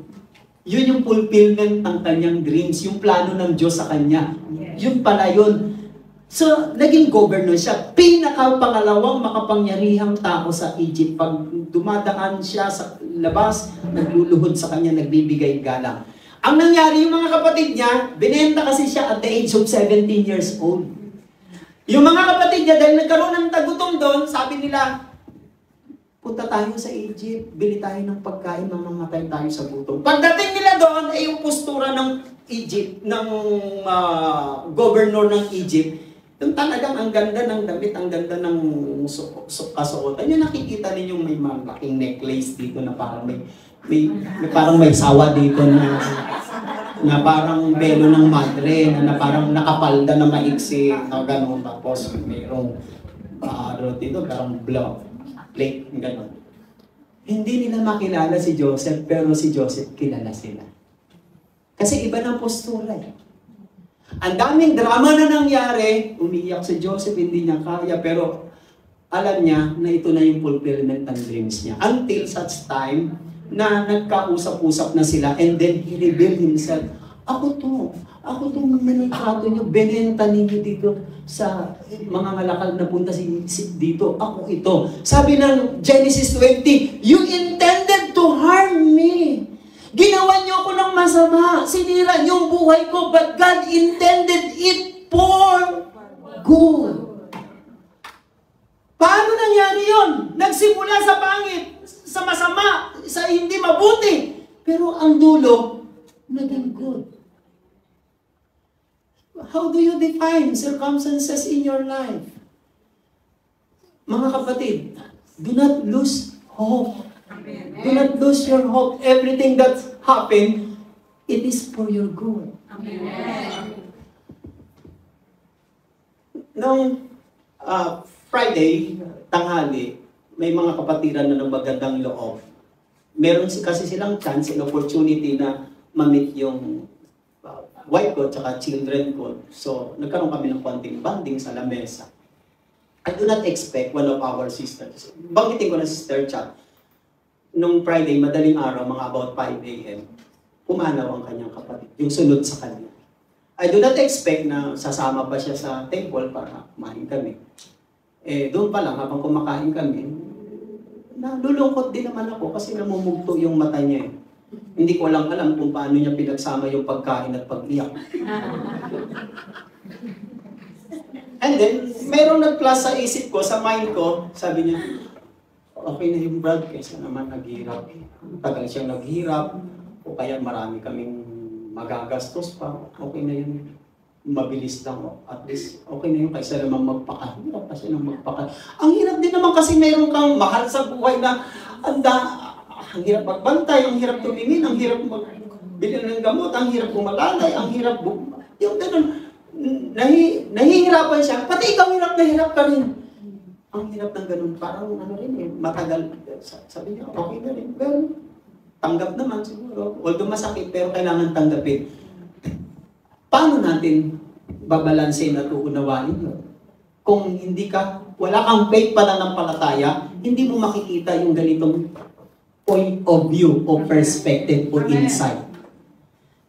[SPEAKER 1] Yun yung fulfillment ng kanyang dreams, yung plano ng Diyos sa kanya. Yun pala yun. So, naging governor siya. Pinaka-pangalawang makapangyarihang tao sa Egypt. Pag dumadaan siya sa labas, nagluluhod sa kanya, nagbibigay galang. Ang nangyari, yung mga kapatid niya, binenta kasi siya at the age of 17 years old. Yung mga kapatid niya, dahil nagkaroon ng tagutom doon, sabi nila, punta tayo sa Egypt, bili tayo ng pagkain, mamamatay tayo sa gutom. Pagdating nila doon, ay yung postura ng Egypt, ng governor ng Egypt, yung talagang ang ganda ng damit, ang ganda ng kasuotan. Yung nakikita ninyo may malaking necklace dito na parang parang may sawa dito na parang belo ng madre, na parang nakapalda na maiksi, na gano'n. Tapos mayroong dito, parang plate, gano'n. Hindi nila makilala si Joseph, pero si Joseph kilala sila. Kasi iba ng postura eh. Ang daming drama na nangyari, umiiyak si Joseph, hindi niya kaya, pero alam niya na ito na yung fulfillment ng dreams niya. Until such time na nagkausap-usap na sila, and then he revealed himself, ako tong manikato niyo, benenta ninyo dito sa mga malakal na punta dito, ako ito. Sabi ng Genesis 20, you intended to harm me. Ginawa niyo ako ng masama, sinira niyo ang buhay ko, but God intended it for good. Paano nangyari yon? Nagsimula sa pangit, sa masama, sa hindi mabuti. Pero ang dulo, naging good. How do you define circumstances in your life? Mga kapatid, do not lose hope. Do not lose your hope. Everything that happened, it is for your good.
[SPEAKER 2] Amen.
[SPEAKER 1] Noong Friday, tanghali, may mga kapatiran na ng magandang loob. Meron kasi silang chance and opportunity na ma-meet yung wife ko at children ko. So, nagkaroon kami ng konting bonding sa lamesa. I do not expect one of our sisters. Banggitin ko na Sister Chat. Nung Friday, madaling araw, mga about 5 a.m., pumanaw ang kanyang kapatid, yung sunod sa kanya. I do not expect na sasama pa siya sa temple para kumain kami. Doon pa lang, habang kumakain kami, nalulungkot din naman ako kasi namumugto yung mata niya. Hindi ko lang alam kung paano niya pinagsama yung pagkain at pag-iyak. And then, mayroong nag-plus sa isip ko, sa mind ko, sabi niya, okay na yung Brad, kaysa naman naghihirap. Tagal siyang naghihirap, o kaya marami kaming magagastos pa. Okay na yun, mabilis lang. At least, okay na yun, kaysa naman magpakahirap kasi nang Ang hirap din naman kasi mayroon kang mahal sa buhay na ang hirap magbantay, ang hirap tumingin, ang hirap magbili ng gamot, ang hirap bumalalay, ang hirap yung ganun. Nahihirapan siya, pati ikaw hirap na hirap ka rin. Ang hirap ng ganun, parang matagal. Sabi niya, okay na rin. Well, tanggap naman siguro. Although masakit, pero kailangan tanggapin. Paano natin babalansin at uunawain yun? Kung wala kang faith pananampalataya, hindi mo makikita yung ganitong point of view o perspective o insight.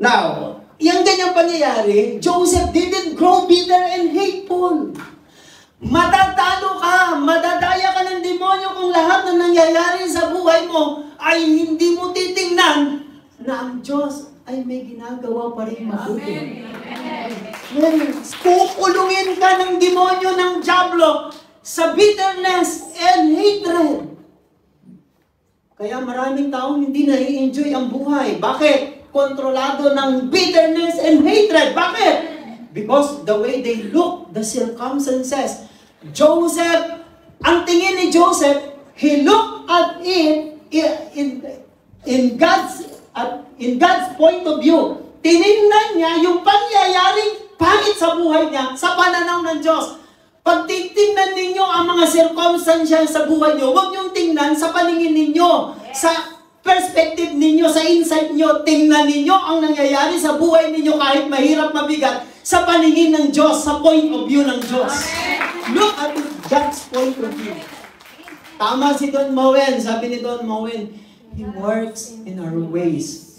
[SPEAKER 1] Now, yung ganyang pangyayari, Joseph didn't grow bitter and hateful. Matatalo ka, madadaya ka ng demonyo kung lahat na nangyayari sa buhay mo ay hindi mo titingnan na ang Diyos ay may ginagawa pa rin mabuti. Kukulungin ka ng demonyo ng diablo sa bitterness and hatred. Kaya maraming taong hindi na-enjoy ang buhay. Bakit? Kontrolado ng bitterness and hatred. Bakit? Because the way they look, the circumstances. Joseph, ang tingin ni Joseph, he looked at it in God's point of view. Tinignan niya yung pangyayaring pangit sa buhay niya sa pananaw ng Diyos. Pag titingnan ninyo ang mga circumstances sa buhay niyo, huwag niyong tingnan sa paningin ninyo, sa perspective ninyo, sa insight niyo. Tingnan ninyo ang nangyayari sa buhay ninyo kahit mahirap, mabigat, sa paningin ng Diyos, sa point of view ng Diyos. Look at God's point of view. Tama si Don Moen, sabi ni Don Moen, He works in our ways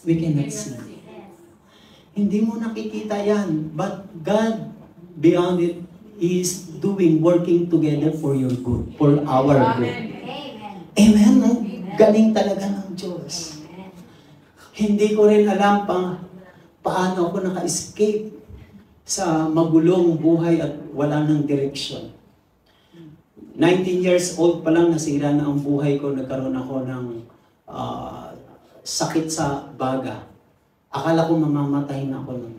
[SPEAKER 1] we cannot see. Hindi mo nakikita yan, but God, beyond it, is working together for your good, for our good. Amen. Ang galing talaga ng Diyos. Hindi ko rin alam paano ako naka-escape sa magulong buhay at wala ng direksyon. 19 years old pa lang, nasira na ang buhay ko. Nagkaroon ako ng sakit sa baga. Akala ko mamamatay na ako nun.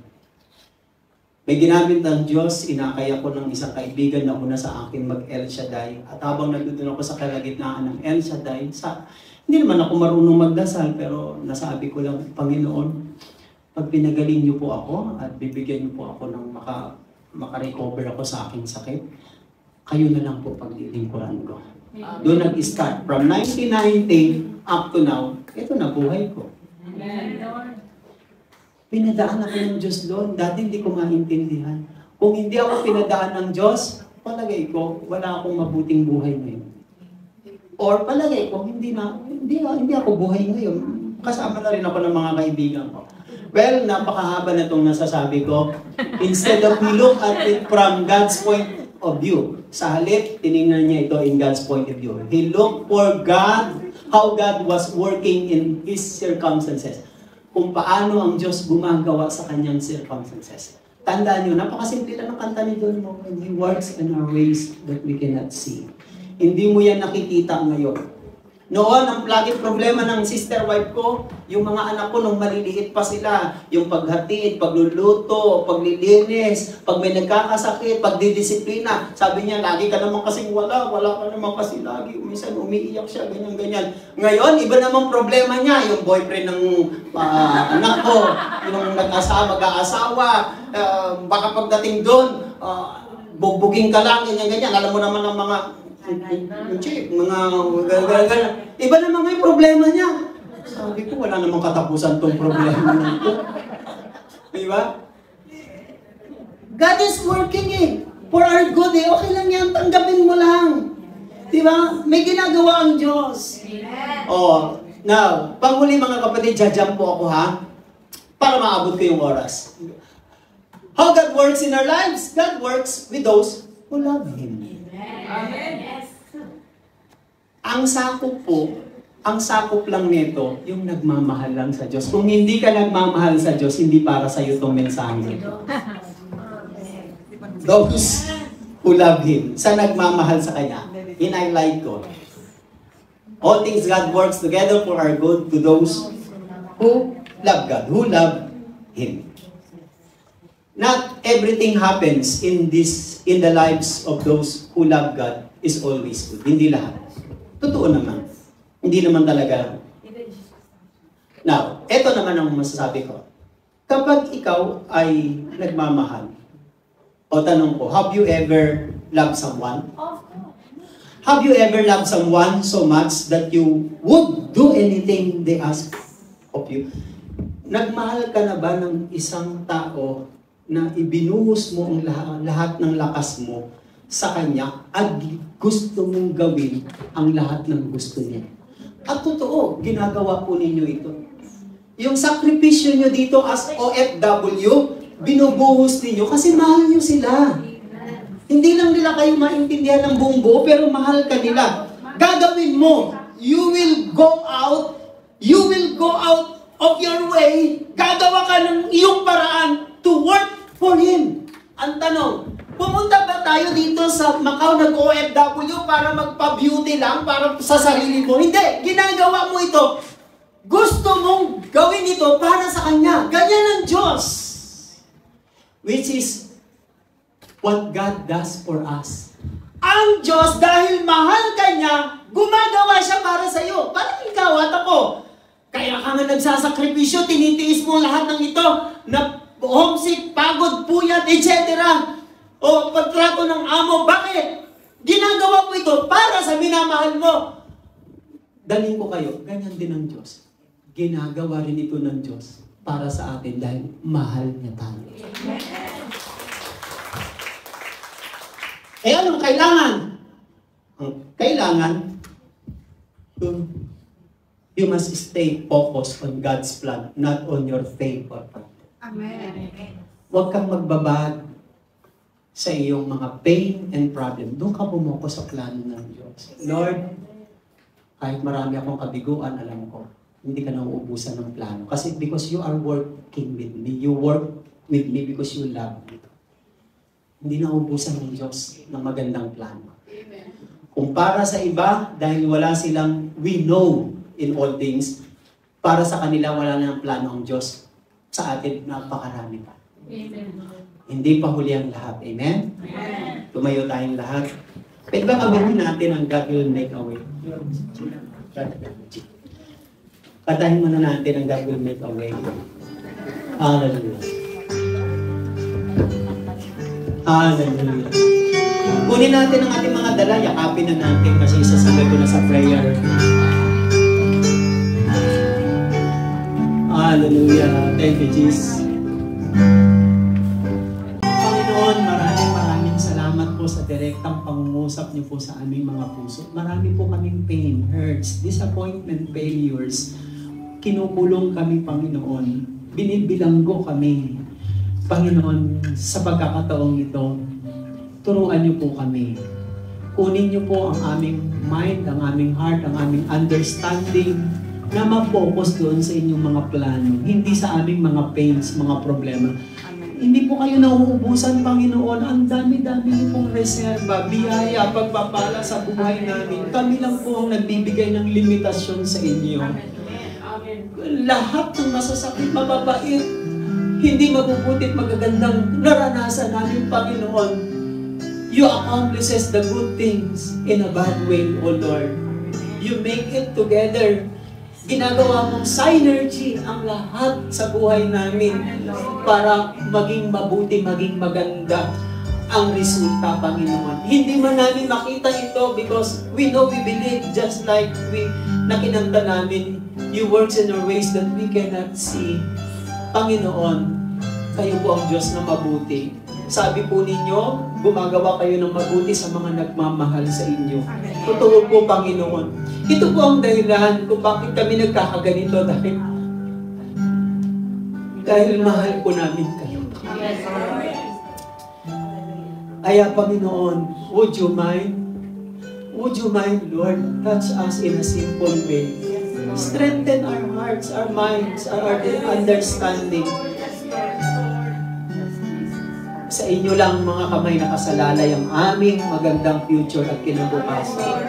[SPEAKER 1] May ginamit ng Diyos, inakay ako ng isang kaibigan na una sa akin mag-El Shaddai. At habang nandun ako sa kalagitnaan ng El Shaddai, hindi naman ako marunong magdasal, pero nasabi ko lang, Panginoon, pag pinagaling niyo po ako at bibigyan niyo po ako ng makarecover ako sa aking sakit, kayo na lang po paglilingkuran ko. Doon nag-start. From 1990 up to now, ito na buhay ko. Pinadaan ako ng Diyos doon. Dati hindi ko maintindihan. Kung hindi ako pinadaan ng Diyos, palagay ko, wala akong mabuting buhay ngayon. Or palagay ko, hindi ako buhay ngayon. Kasama na rin ako ng mga kaibigan ko. Well, napakahaba na itong nasasabi ko. Instead of we look at it from God's point of view, sa halip, tinignan niya ito in God's point of view. He looked for God, how God was working in His circumstances. Kung paano ang Diyos gumagawa sa kanyang circumstances. Tandaan nyo, napakasimple lang ng kanta ni Don Moen. He works in our ways that we cannot see. Hindi mo yan nakikita ngayon. Noon, ang laging problema ng sister wife ko, yung mga anak ko nung maliliit pa sila, yung paghatid, pagluluto, paglilinis, pag may nagkakasakit, pagdidisiplina. Sabi niya, lagi ka naman kasing wala ka naman kasi lagi. Minsan umiiyak siya, ganyan-ganyan. Ngayon, iba namang problema niya, yung boyfriend ng anak ko, yung mag-aasawa, baka pagdating doon, bugbugin ka lang, ganyan-ganyan. Alam mo naman ang mga iba naman may problema niya. Sabi ko, wala namang katapusan tong problema nito. Diba? God is working for our good Okay lang yan, tanggapin mo lang. Diba? May ginagawa ang Diyos. Now, panghuli mga kapatid, jajump po ako para maabot ko yung oras. How God works in our lives? God works with those who love Him.
[SPEAKER 2] Amen.
[SPEAKER 1] Ang sakop lang nito, yung nagmamahal lang sa Diyos. Kung hindi ka nagmamahal sa Diyos, hindi para sa iyo itong mensahe nito. Those who love Him, sa nagmamahal sa Kanya. In-highlight ko. All things God works together for our good to those who love God, who love Him. Not everything happens in the lives of those who love God is always good. Hindi lahat. Totoo naman. Hindi naman talaga. Now, eto naman ang masasabi ko. Kapag ikaw ay nagmamahal, o tanong ko, have you ever loved someone? Have you ever loved someone so much that you would do anything they ask of you? Nagmahal ka na ba ng isang tao na ibinuhos mo ang lahat ng lakas mo sa Kanya at gusto mong gawin ang lahat ng gusto niya? At totoo, ginagawa po ninyo ito. Yung sakripisyo nyo dito as OFW, binubuhos ninyo kasi mahal nyo sila. Hindi lang nila kayo maintindihan ng buong buo, pero mahal ka nila. Gagawin mo, you will go out of your way, gagawa ka ng iyong paraan to work for Him. Ang tanong, pumunta ba tayo dito sa Macau nag-OFW para magpa-beauty lang, para sa sarili mo? Hindi, ginagawa mo ito. Gusto mong gawin ito para sa Kanya. Ganyan ang Diyos. Which is what God does for us. Ang Diyos, dahil mahal ka niya, gumagawa siya para sa iyo. Parang ikaw at ako. Kaya ka nga nagsasakripisyo, tinitiis mo lahat ng ito, na homesick, pagod, puyat, etc. O pagtrato ng amo. Bakit? Ginagawa mo ito para sa minamahal mo. Dalhin ko kayo, ganyan din ang Diyos. Ginagawa rin ito ng Diyos para sa atin dahil mahal niya tayo. Eh anong kailangan? Ang kailangan, you must stay focused on God's plan, not on your favor.
[SPEAKER 2] Amen.
[SPEAKER 1] Huwag kang magbabad sa iyong mga pain and problem. Doon ka bumoko sa plano ng Diyos. Lord, kahit marami akong kabiguan, alam ko, hindi ka nauubusan ng plano. Kasi because you are working with me, you work with me because you love me. Hindi nauubusan ng Diyos ng magandang plano.
[SPEAKER 2] Amen.
[SPEAKER 1] Kung para sa iba, dahil wala silang we know in all things, para sa kanila wala nang plano ang Diyos. Sa atin, napakarami pa. Hindi pa huli ang lahat. Amen? Tumayo tayong lahat. Pwede ba kamahin natin ang God will make a way? Katahin muna natin ang God will make a way. Hallelujah. Hallelujah. Kunin natin ang ating mga dala, yakapin na natin kasi isasabi ko na sa prayer. Hallelujah. Thank you, Jesus. Panginoon, maraming salamat po sa direktang pangungusap niyo po sa aming mga puso. Marami po kaming pain, hurts, disappointment, failures. Kinukulong kami, Panginoon. Binibilanggo kami. Panginoon, sa pagkakataong ito, turuan niyo po kami. Kunin niyo po ang aming mind, ang aming heart, ang aming understanding na mag-focus doon sa inyong mga plano, hindi sa aming mga pains, mga problema. Hindi po kayo nauubusan, Panginoon. Ang dami-dami niyo pong reserba, biyaya, pagpapala sa buhay namin. Kami lang po ang nagbibigay ng limitasyon sa inyo. Lahat ng masasakit, mababait, hindi mabubutit, magagandang naranasan namin, Panginoon. You accomplishes the good things in a bad way, O Lord. You make it together. Ginagawa mong synergy ang lahat sa buhay namin para maging mabuti, maging maganda ang resulta, Panginoon. Hindi man namin makita ito because we know, we believe, just like nakinanta namin, you works in our ways that we cannot see. Panginoon, kayo po ang Diyos na mabuti. Sabi po ninyo, gumagawa kayo ng mabuti sa mga nagmamahal sa inyo. Totoo po, Panginoon. Ito po ang dahilan kung bakit kami nagkakaganito dahil mahal po namin kayo. Kaya, Panginoon, would you mind, Lord, touch us in a simple way. Strengthen our hearts, our minds, our understanding. Sa inyo lang, mga kamay nakasalalay, ang aming magandang future at kinabukasan.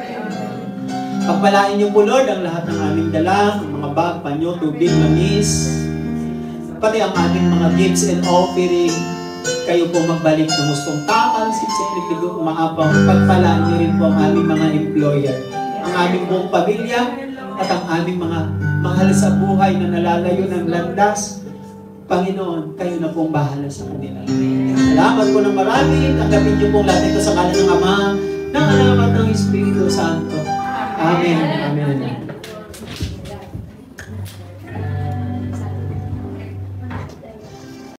[SPEAKER 1] Pagpalain niyo po, Lord, ang lahat ng aming dala, ang mga bag, panyo, tubig, langis, pati ang aming mga gifts and offering. Kayo po magbalik ng gustong takal, siksik, umaapaw. Pagpalaan niyo rin po ang aming mga employer, ang aming buong pamilya, at ang aming mga mahal sa buhay na nalalayo ng landas. Panginoon, kayo na pong bahala sa kanila. Salamat po ng marami. Tanggapin niyo pong lahat ito sa ngalan ng Ama, ng Anak at ng Espiritu Santo. Amen. Amen.